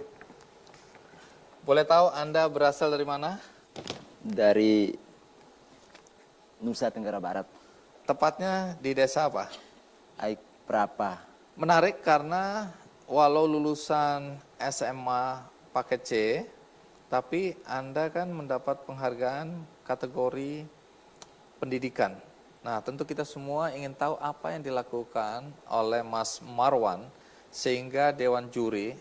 Boleh tahu Anda berasal dari mana? Dari Nusa Tenggara Barat, Tepatnya di desa apa? Aik Prapa. Menarik karena walau lulusan SMA paket C, tapi Anda kan mendapat penghargaan kategori pendidikan. Nah, tentu kita semua ingin tahu apa yang dilakukan oleh Mas Marwan sehingga Dewan Juri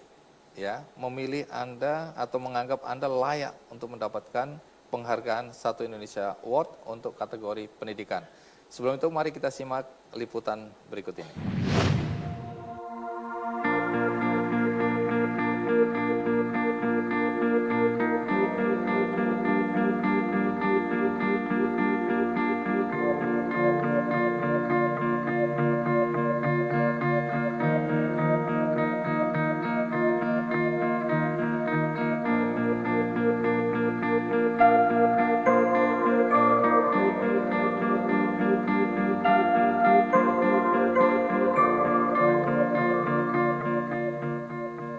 ya memilih Anda atau menganggap Anda layak untuk mendapatkan penghargaan Satu Indonesia Award untuk kategori pendidikan. Sebelum itu mari kita simak liputan berikut ini.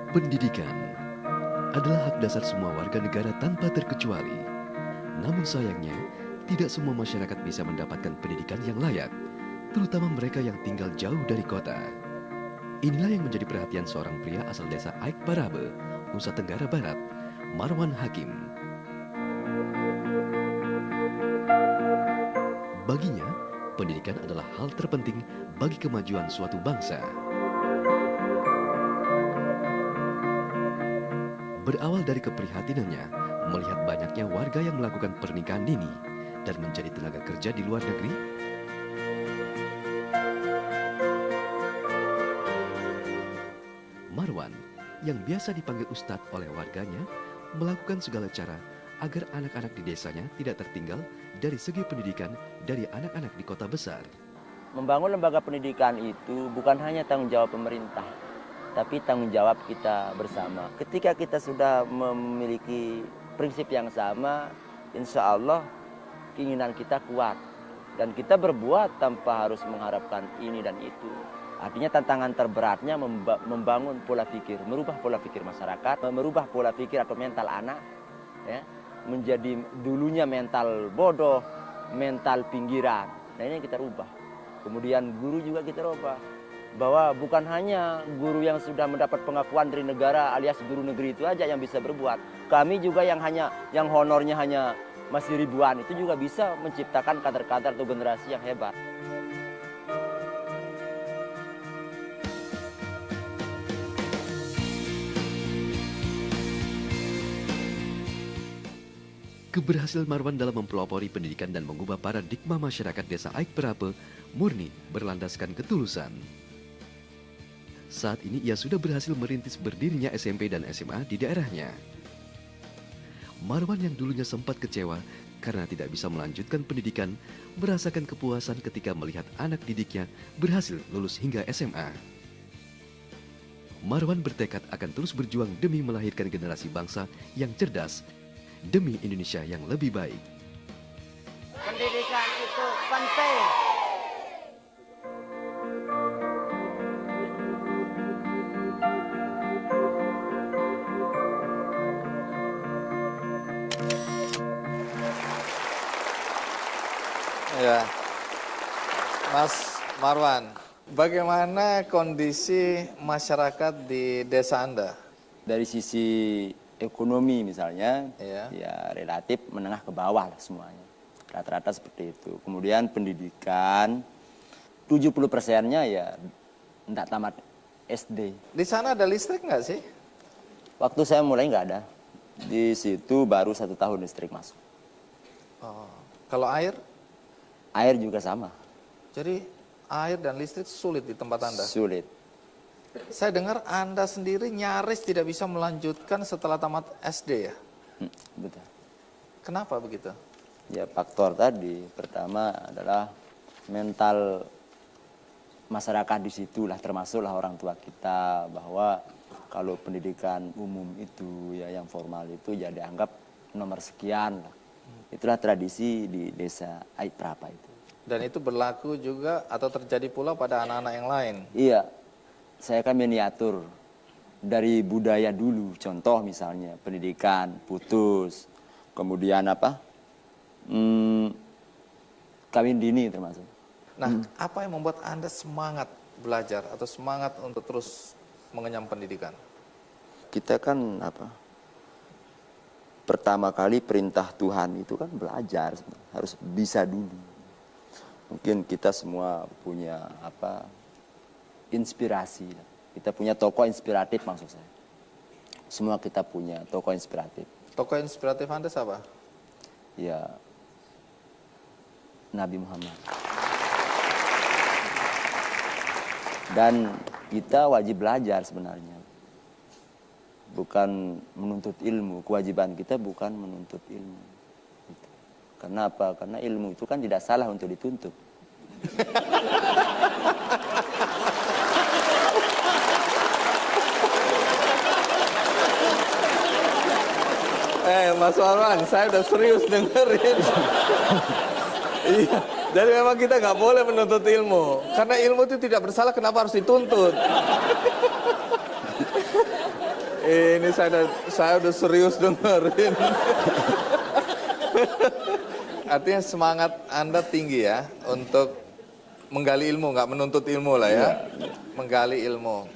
Pendidikan adalah hak dasar semua warga negara tanpa terkecuali. Namun sayangnya, tidak semua masyarakat bisa mendapatkan pendidikan yang layak, terutama mereka yang tinggal jauh dari kota. Inilah yang menjadi perhatian seorang pria asal desa Aik Parabe, Nusa Tenggara Barat, Marwan Hakim. Baginya, pendidikan adalah hal terpenting bagi kemajuan suatu bangsa. Berawal dari keprihatinannya melihat banyaknya warga yang melakukan pernikahan dini dan menjadi tenaga kerja di luar negeri, Marwan, yang biasa dipanggil Ustadz oleh warganya, melakukan segala cara agar anak-anak di desanya tidak tertinggal dari segi pendidikan dari anak-anak di kota besar. Membangun lembaga pendidikan itu bukan hanya tanggung jawab pemerintah, tapi tanggung jawab kita bersama. Ketika kita sudah memiliki prinsip yang sama, insya Allah keinginan kita kuat. Dan kita berbuat tanpa harus mengharapkan ini dan itu. Artinya tantangan terberatnya membangun pola pikir, merubah pola pikir masyarakat, merubah pola pikir atau mental anak, ya, menjadi dulunya mental bodoh, mental pinggiran. Nah ini yang kita rubah. Kemudian guru juga kita rubah. Bahwa bukan hanya guru yang sudah mendapat pengakuan dari negara alias guru negeri itu aja yang bisa berbuat. Kami juga yang honornya hanya masih ribuan itu juga bisa menciptakan kader-kader atau generasi yang hebat. Keberhasilan Marwan dalam mempelopori pendidikan dan mengubah paradigma masyarakat desa Aik Parabe murni berlandaskan ketulusan. Saat ini ia sudah berhasil merintis berdirinya SMP dan SMA di daerahnya. Marwan yang dulunya sempat kecewa karena tidak bisa melanjutkan pendidikan, merasakan kepuasan ketika melihat anak didiknya berhasil lulus hingga SMA. Marwan bertekad akan terus berjuang demi melahirkan generasi bangsa yang cerdas, demi Indonesia yang lebih baik. Pendidikan itu penting. Ya, Mas Marwan, bagaimana kondisi masyarakat di desa Anda? Dari sisi ekonomi misalnya, Iya. ya relatif menengah ke bawah lah semuanya. Rata-rata seperti itu. Kemudian pendidikan, 70%-nya ya tidak tamat SD. Di sana ada listrik nggak sih? Waktu saya mulai nggak ada. Di situ baru 1 tahun listrik masuk. Oh, kalau air? Air juga sama, Jadi air dan listrik sulit di tempat Anda? sulit. Saya dengar Anda sendiri nyaris tidak bisa melanjutkan setelah tamat SD ya? Betul. Kenapa begitu? Ya faktor tadi, pertama adalah mental masyarakat di situlah, termasuklah orang tua kita, bahwa kalau pendidikan umum itu ya yang formal itu ya dianggap nomor sekian lah. Itulah tradisi di desa Aik Parabe itu. Dan itu berlaku juga atau terjadi pula pada anak-anak yang lain? Iya, saya kan miniatur dari budaya dulu. Contoh misalnya pendidikan putus, kemudian apa? Kawin dini termasuk. Nah, apa yang membuat Anda semangat belajar atau semangat untuk terus mengenyam pendidikan? Kita kan apa? Pertama kali perintah Tuhan itu kan belajar, harus bisa dulu. Mungkin kita semua punya inspirasi. Kita punya tokoh inspiratif maksud saya. Semua kita punya tokoh inspiratif. Tokoh inspiratif Anda siapa? Ya, Nabi Muhammad. Dan kita wajib belajar sebenarnya. Bukan menuntut ilmu. Kewajiban kita bukan menuntut ilmu. Karena apa? Karena ilmu itu kan tidak salah untuk dituntut. Mas Warman, saya udah serius dengerin. Iya, jadi memang kita nggak boleh menuntut ilmu. Karena ilmu itu tidak bersalah, kenapa harus dituntut? Ini saya udah serius dengerin. Artinya semangat Anda tinggi ya untuk menggali ilmu, nggak menuntut ilmu lah ya. Menggali ilmu.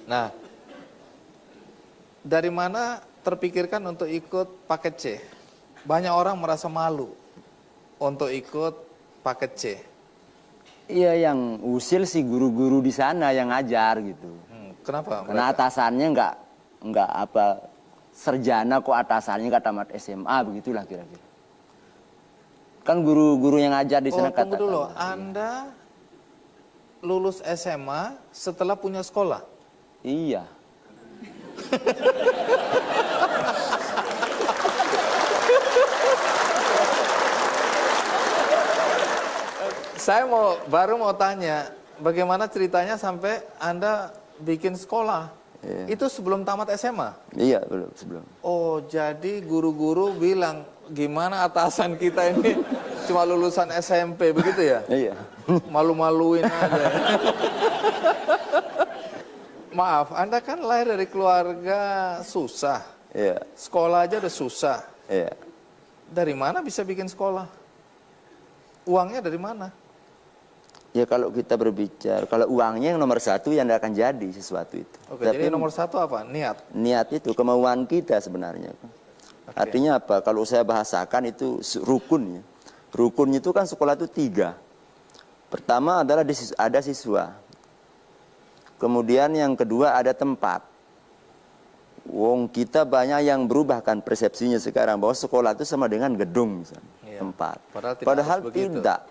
Nah, dari mana terpikirkan untuk ikut paket C? Banyak orang merasa malu untuk ikut paket C. Iya, yang usil sih guru-guru di sana yang ngajar gitu. Kenapa? Karena atasannya nggak sarjana kok, atasannya nggak tamat SMA, begitulah kira-kira. Kan guru-guru yang ngajar di sana tunggu katakan. dulu, Anda lulus SMA setelah punya sekolah? Iya. Saya baru mau tanya, bagaimana ceritanya sampai Anda bikin sekolah? Iya. Itu sebelum tamat SMA? Iya, sebelum. Oh, jadi guru-guru bilang, gimana atasan kita ini cuma lulusan SMP, begitu ya? Iya. Malu-maluin aja. Maaf, Anda kan lahir dari keluarga susah. Iya. Sekolah aja udah susah. Iya. Dari mana bisa bikin sekolah? Uangnya dari mana? Ya kalau kita berbicara, kalau uangnya yang nomor satu yang akan jadi sesuatu itu. Oke, jadi nomor satu apa? Niat. Niat itu, kemauan kita sebenarnya. Artinya apa? Kalau saya bahasakan itu rukun ya. Rukun itu kan sekolah itu 3. Pertama adalah ada siswa. Kemudian yang kedua ada tempat. Wong kita banyak yang berubah kan persepsinya sekarang bahwa sekolah itu sama dengan gedung misalnya, tempat. Padahal tidak.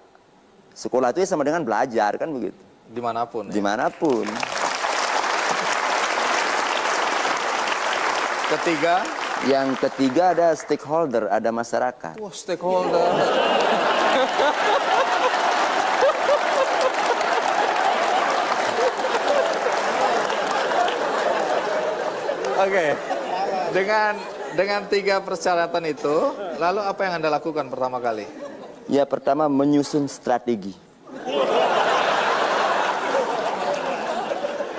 Sekolah itu sama dengan belajar kan begitu. Dimanapun. Ya? Dimanapun. Ketiga. Yang ketiga ada stakeholder, ada masyarakat. Wah, stakeholder. Oke. Dengan 3 persyaratan itu, lalu apa yang Anda lakukan pertama kali? Ya, pertama menyusun strategi.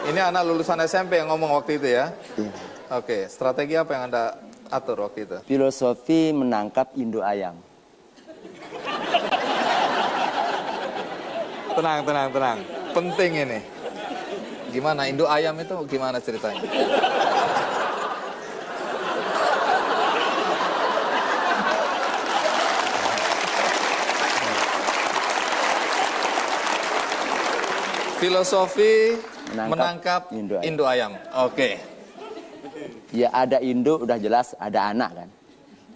Ini anak lulusan SMP yang ngomong waktu itu ya? Iya. Oke, strategi apa yang Anda atur waktu itu? Filosofi menangkap Indo ayam. Tenang. Penting ini. Gimana, Indo ayam itu gimana ceritanya? Filosofi menangkap Indo ayam. Oke. Ya ada Indo udah jelas ada anak kan.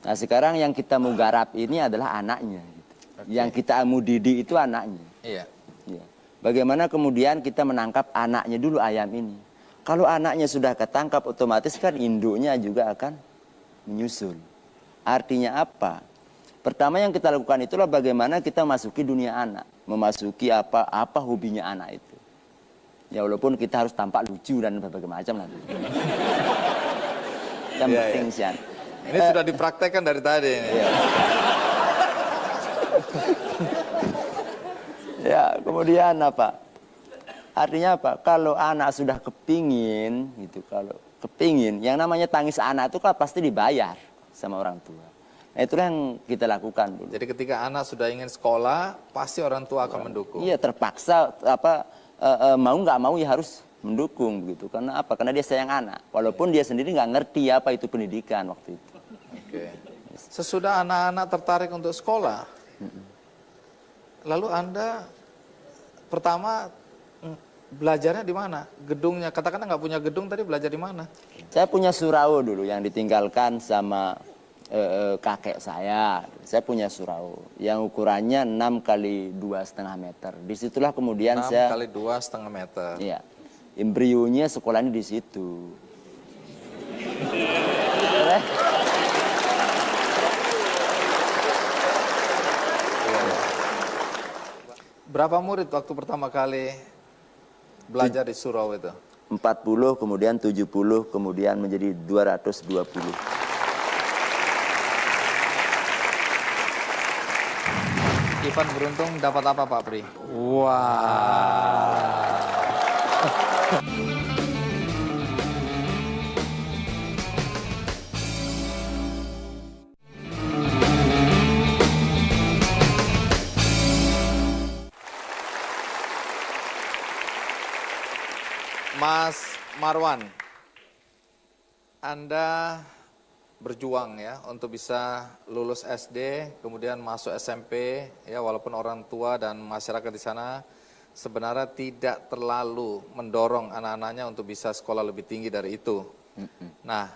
Nah sekarang yang kita mau garap ini adalah anaknya. Gitu. Yang kita mau didik itu anaknya. Iya. Ya. Bagaimana kemudian kita menangkap anaknya dulu ayam ini. Kalau anaknya sudah ketangkap otomatis kan induknya juga akan menyusul. Artinya apa? Pertama yang kita lakukan itulah bagaimana kita masuki dunia anak. Memasuki apa hobinya anak itu. Ya walaupun kita harus tampak lucu dan berbagai macam lah. Yang penting sih. Ini sudah dipraktekkan dari tadi. Iya. Ya kemudian apa? Artinya apa? Kalau anak sudah kepingin, gitu. Kalau kepingin, yang namanya tangis anak itu kan pasti dibayar sama orang tua. Nah itulah yang kita lakukan dulu. Jadi ketika anak sudah ingin sekolah, pasti orang tua akan mendukung. Iya terpaksa mau nggak mau ya harus mendukung begitu. Karena apa? Karena dia sayang anak. Walaupun dia sendiri nggak ngerti apa itu pendidikan waktu itu. Oke. Sesudah anak-anak tertarik untuk sekolah, Lalu Anda pertama belajarnya di mana? Gedungnya, katakanlah nggak punya gedung tadi, belajar di mana? Saya punya surau dulu yang ditinggalkan sama kakek saya. Saya punya surau yang ukurannya 6 kali 2,5 meter. Disitulah kemudian 6 saya kali 2,5 meter. Iya. Embrionya sekolahnya di situ. Berapa murid waktu pertama kali belajar di surau itu? 40, kemudian 70, kemudian menjadi 220. Ivan beruntung dapat apa Pak Pri? Wah. Mas Marwan, Anda berjuang ya untuk bisa lulus SD, kemudian masuk SMP, ya walaupun orang tua dan masyarakat di sana sebenarnya tidak terlalu mendorong anak-anaknya untuk bisa sekolah lebih tinggi dari itu. Nah,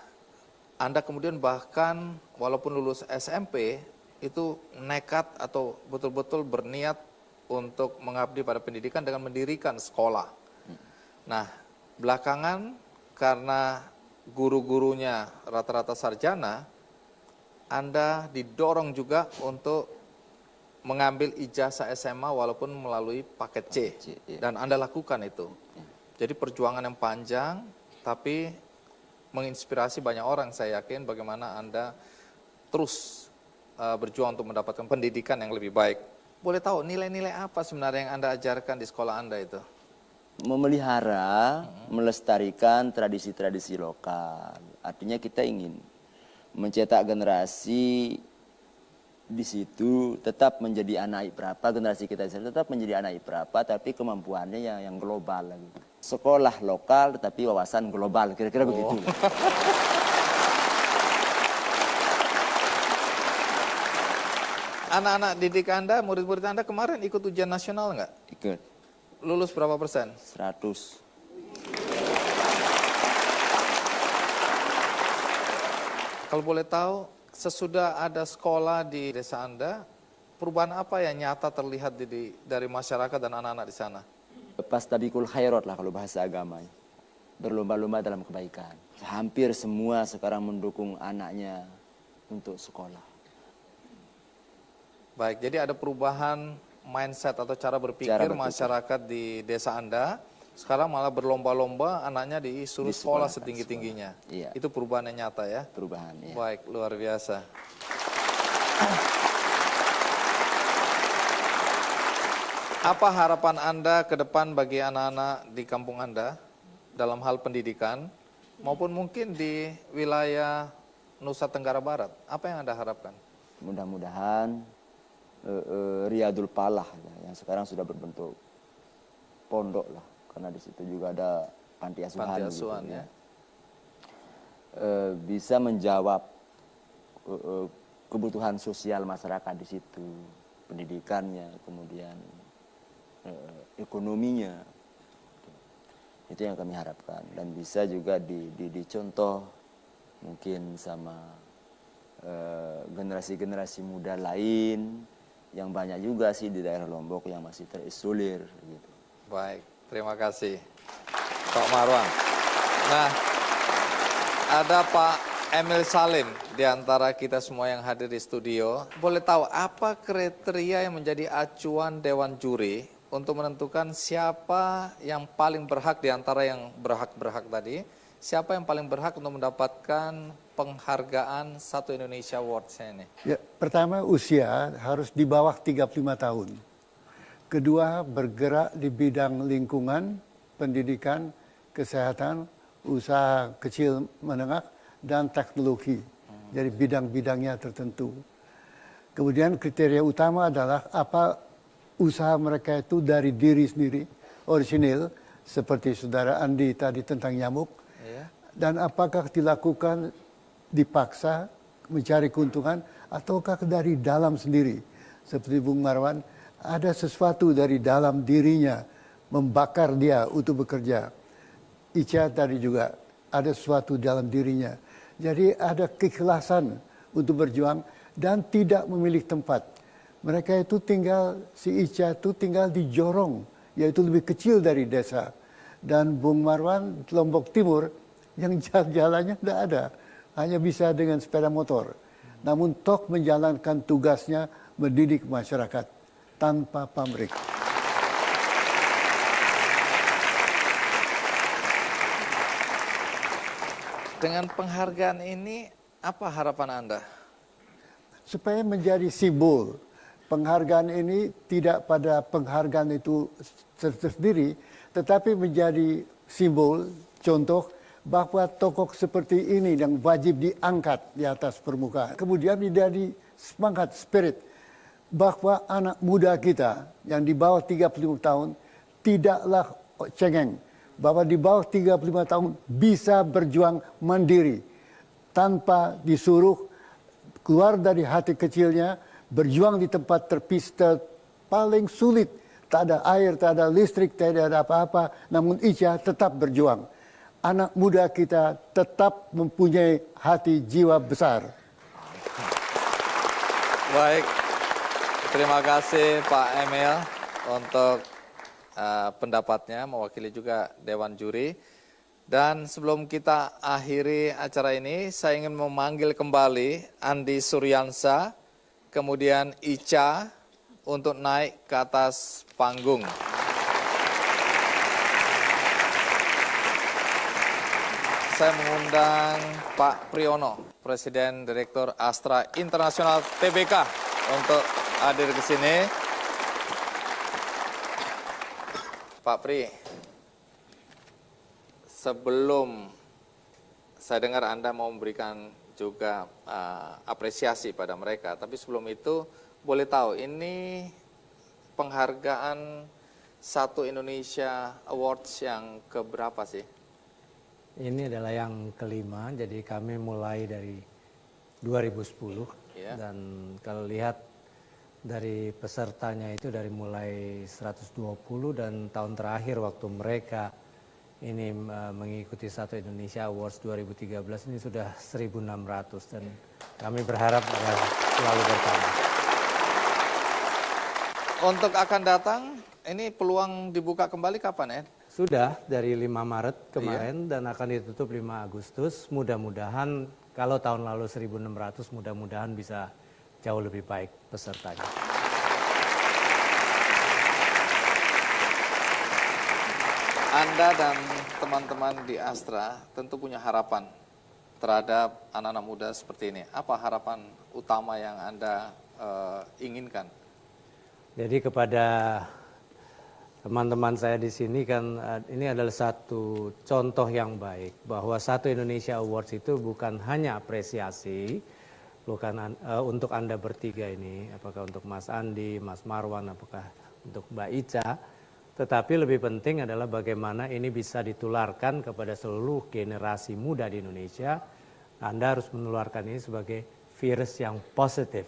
Anda kemudian bahkan walaupun lulus SMP itu nekat atau betul-betul berniat untuk mengabdi pada pendidikan dengan mendirikan sekolah. Nah, belakangan karena guru-gurunya rata-rata sarjana, Anda didorong juga untuk mengambil ijazah SMA walaupun melalui paket C. Dan Anda lakukan itu. Jadi perjuangan yang panjang, tapi menginspirasi banyak orang, saya yakin bagaimana Anda terus berjuang untuk mendapatkan pendidikan yang lebih baik. Boleh tahu nilai-nilai apa sebenarnya yang Anda ajarkan di sekolah Anda itu? Memelihara, melestarikan tradisi-tradisi lokal. Artinya kita ingin mencetak generasi di situ tetap menjadi anak Iprapa, generasi kita tetap menjadi anak Iprapa, tapi kemampuannya yang global lagi. Sekolah lokal tetapi wawasan global, kira-kira begitu. Anak-anak didik Anda, murid-murid Anda kemarin ikut ujian nasional nggak? Ikut. Lulus berapa persen? 100. Kalau boleh tahu, sesudah ada sekolah di desa Anda, perubahan apa yang nyata terlihat dari masyarakat dan anak-anak di sana? Pastabikul khairat lah kalau bahasa agamanya. Berlomba-lomba dalam kebaikan. Hampir semua sekarang mendukung anaknya untuk sekolah. Baik, jadi ada perubahan mindset atau cara berpikir masyarakat di desa Anda. Sekarang malah berlomba-lomba anaknya disuruh sekolah setinggi-tingginya. Iya. Itu perubahan yang nyata ya? Perubahan, ya. Baik, luar biasa. Apa harapan Anda ke depan bagi anak-anak di kampung Anda dalam hal pendidikan maupun mungkin di wilayah Nusa Tenggara Barat? Apa yang Anda harapkan? Mudah-mudahan Riyadul Falah yang sekarang sudah berbentuk pondok lah, karena di situ juga ada panti asuhan gitu, ya. Bisa menjawab kebutuhan sosial masyarakat di situ, pendidikannya, kemudian ekonominya. Itu yang kami harapkan, dan bisa juga dicontoh mungkin sama generasi-generasi muda lain yang banyak juga sih di daerah Lombok yang masih terisolir gitu. Baik, terima kasih Pak Marwan. Nah, ada Pak Emil Salim di antara kita semua yang hadir di studio. Boleh tahu apa kriteria yang menjadi acuan Dewan Juri untuk menentukan siapa yang paling berhak di antara yang berhak-berhak tadi, siapa yang paling berhak untuk mendapatkan penghargaan Satu Indonesia Awards ini? Ya, pertama usia harus di bawah 35 tahun. Kedua, bergerak di bidang lingkungan, pendidikan, kesehatan, usaha kecil menengah, dan teknologi. Jadi bidang-bidangnya tertentu. Kemudian kriteria utama adalah apa usaha mereka itu dari diri sendiri, orisinil, seperti saudara Andi tadi tentang nyamuk, dan apakah dilakukan dipaksa mencari keuntungan ataukah dari dalam sendiri, seperti Bung Marwan ada sesuatu dari dalam dirinya membakar dia untuk bekerja. Ica tadi juga ada sesuatu dalam dirinya. Jadi ada keikhlasan untuk berjuang dan tidak memilih tempat. Mereka itu tinggal, si Ica itu tinggal di Jorong, yaitu lebih kecil dari desa. Dan Bung Marwan, Lombok Timur, yang jalannya tidak ada. Hanya bisa dengan sepeda motor. Namun Tok menjalankan tugasnya mendidik masyarakat tanpa pamrih. Dengan penghargaan ini, apa harapan Anda? Supaya menjadi simbol. Penghargaan ini tidak pada penghargaan itu tersendiri, tetapi menjadi simbol, contoh, bahwa tokoh seperti ini yang wajib diangkat di atas permukaan. Kemudian menjadi semangat, spirit, bahwa anak muda kita yang di bawah 35 tahun tidaklah cengeng. Bahwa di bawah 35 tahun bisa berjuang mandiri, tanpa disuruh keluar dari hati kecilnya, berjuang di tempat terpisah paling sulit. Tak ada air, tak ada listrik, tak ada apa-apa. Namun Ica tetap berjuang. Anak muda kita tetap mempunyai hati jiwa besar. Baik, terima kasih Pak Emil untuk pendapatnya, mewakili juga Dewan Juri. Dan sebelum kita akhiri acara ini, saya ingin memanggil kembali Andi Suryansa, kemudian Ica untuk naik ke atas panggung. Saya mengundang Pak Priyono, Presiden Direktur Astra International Tbk, untuk hadir ke sini. Pak Pri, sebelum saya dengar Anda mau memberikan juga apresiasi pada mereka, tapi sebelum itu boleh tahu ini penghargaan Satu Indonesia Awards yang keberapa sih? Ini adalah yang kelima, jadi kami mulai dari 2010 dan kalau lihat dari pesertanya itu dari mulai 120 dan tahun terakhir waktu mereka ini mengikuti Satu Indonesia Awards 2013 ini sudah 1.600 dan kami berharap akan selalu bertambah. Untuk akan datang, ini peluang dibuka kembali kapan, Ed? Sudah dari 5 Maret kemarin dan akan ditutup 5 Agustus. Mudah-mudahan kalau tahun lalu 1.600 mudah-mudahan bisa jauh lebih baik pesertanya. Anda dan teman-teman di Astra tentu punya harapan terhadap anak-anak muda seperti ini. Apa harapan utama yang Anda inginkan? Jadi kepada teman-teman saya di sini kan ini adalah satu contoh yang baik bahwa Satu Indonesia Awards itu bukan hanya apresiasi bukan untuk Anda bertiga ini, apakah untuk Mas Andi, Mas Marwan, apakah untuk Mbak Ica, tetapi lebih penting adalah bagaimana ini bisa ditularkan kepada seluruh generasi muda di Indonesia. Anda harus menularkan ini sebagai virus yang positif.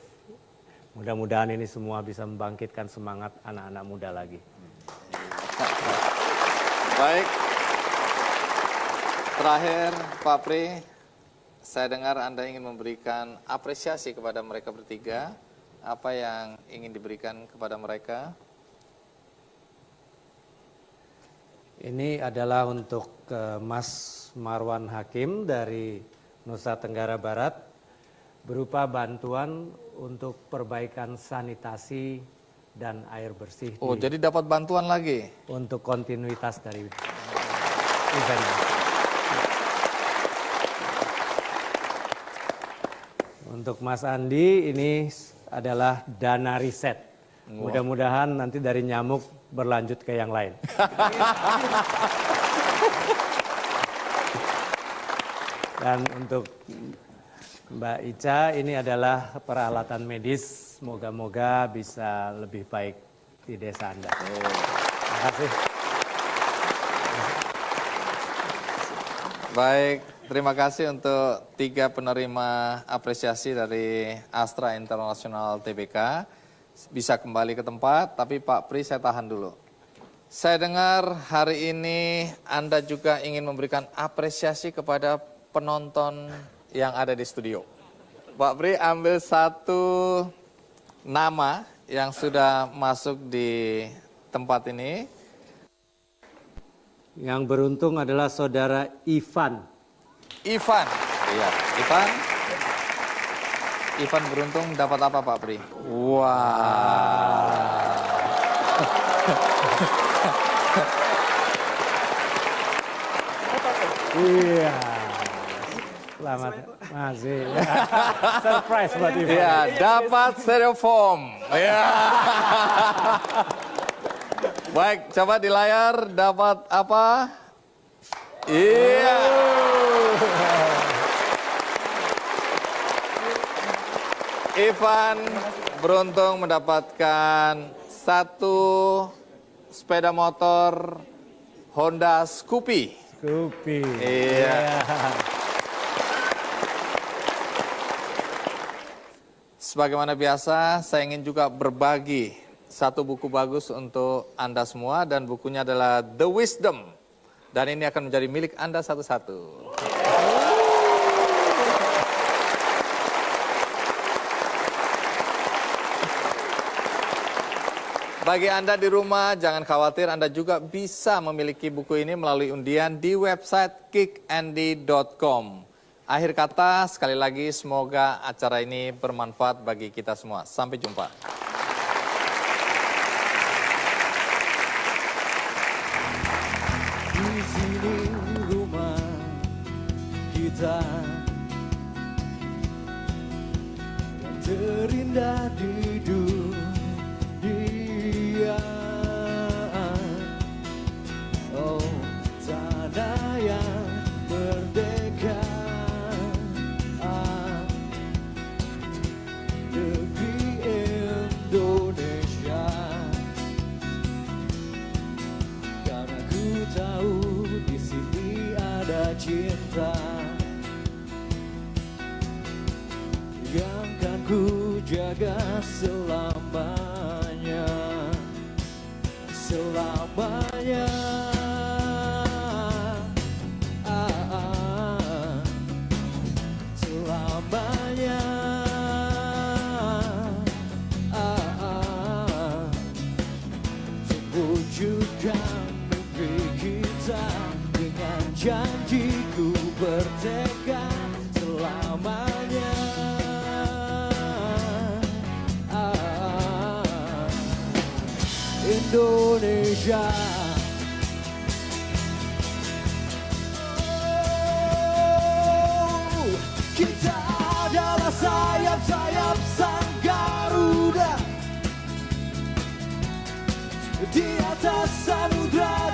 Mudah-mudahan ini semua bisa membangkitkan semangat anak-anak muda lagi. Baik, terakhir Pak Pri, saya dengar Anda ingin memberikan apresiasi kepada mereka bertiga. Apa yang ingin diberikan kepada mereka? Ini adalah untuk Mas Marwan Hakim dari Nusa Tenggara Barat berupa bantuan untuk perbaikan sanitasi dan air bersih. Oh, jadi dapat bantuan lagi? Untuk kontinuitas dari event. Untuk Mas Andi ini adalah dana riset. Mudah-mudahan nanti dari nyamuk berlanjut ke yang lain. Dan untuk Mbak Ica ini adalah peralatan medis. Moga-moga bisa lebih baik di desa Anda. Terima kasih. Baik, terima kasih untuk 3 penerima apresiasi dari Astra International Tbk. bisa kembali ke tempat, tapi Pak Pri saya tahan dulu. Saya dengar hari ini Anda juga ingin memberikan apresiasi kepada penonton yang ada di studio. Pak Pri ambil satu nama yang sudah masuk di tempat ini. Yang beruntung adalah saudara Ivan. Ivan. Iya, Ivan. Ivan beruntung dapat apa Pak Pri? Wah. Iya. Selamat masih. Surprise buat Ivan. Iya, dapat styrofoam. Iya. Baik, coba di layar dapat apa? Iya. Ivan beruntung mendapatkan satu sepeda motor Honda Scoopy. Scoopy. Iya. Sebagaimana biasa, saya ingin juga berbagi satu buku bagus untuk Anda semua, dan bukunya adalah The Wisdom. Dan ini akan menjadi milik Anda satu-satu. Bagi Anda di rumah, jangan khawatir, Anda juga bisa memiliki buku ini melalui undian di website kickandy.com. Akhir kata, sekali lagi semoga acara ini bermanfaat bagi kita semua. Sampai jumpa. Di sini rumah kita yang terindah di dunia. Oh, tanah yang merdeka, negeri Indonesia. Karena ku tahu di sini ada cinta yang kan ku jaga selamanya, selamanya. Selamanya. Untuk wujudkan mimpi kita, dengan janjiku bertekad selamanya. Indonesia. Oh, kita adalah sayap-sayap sang Garuda di atas samudra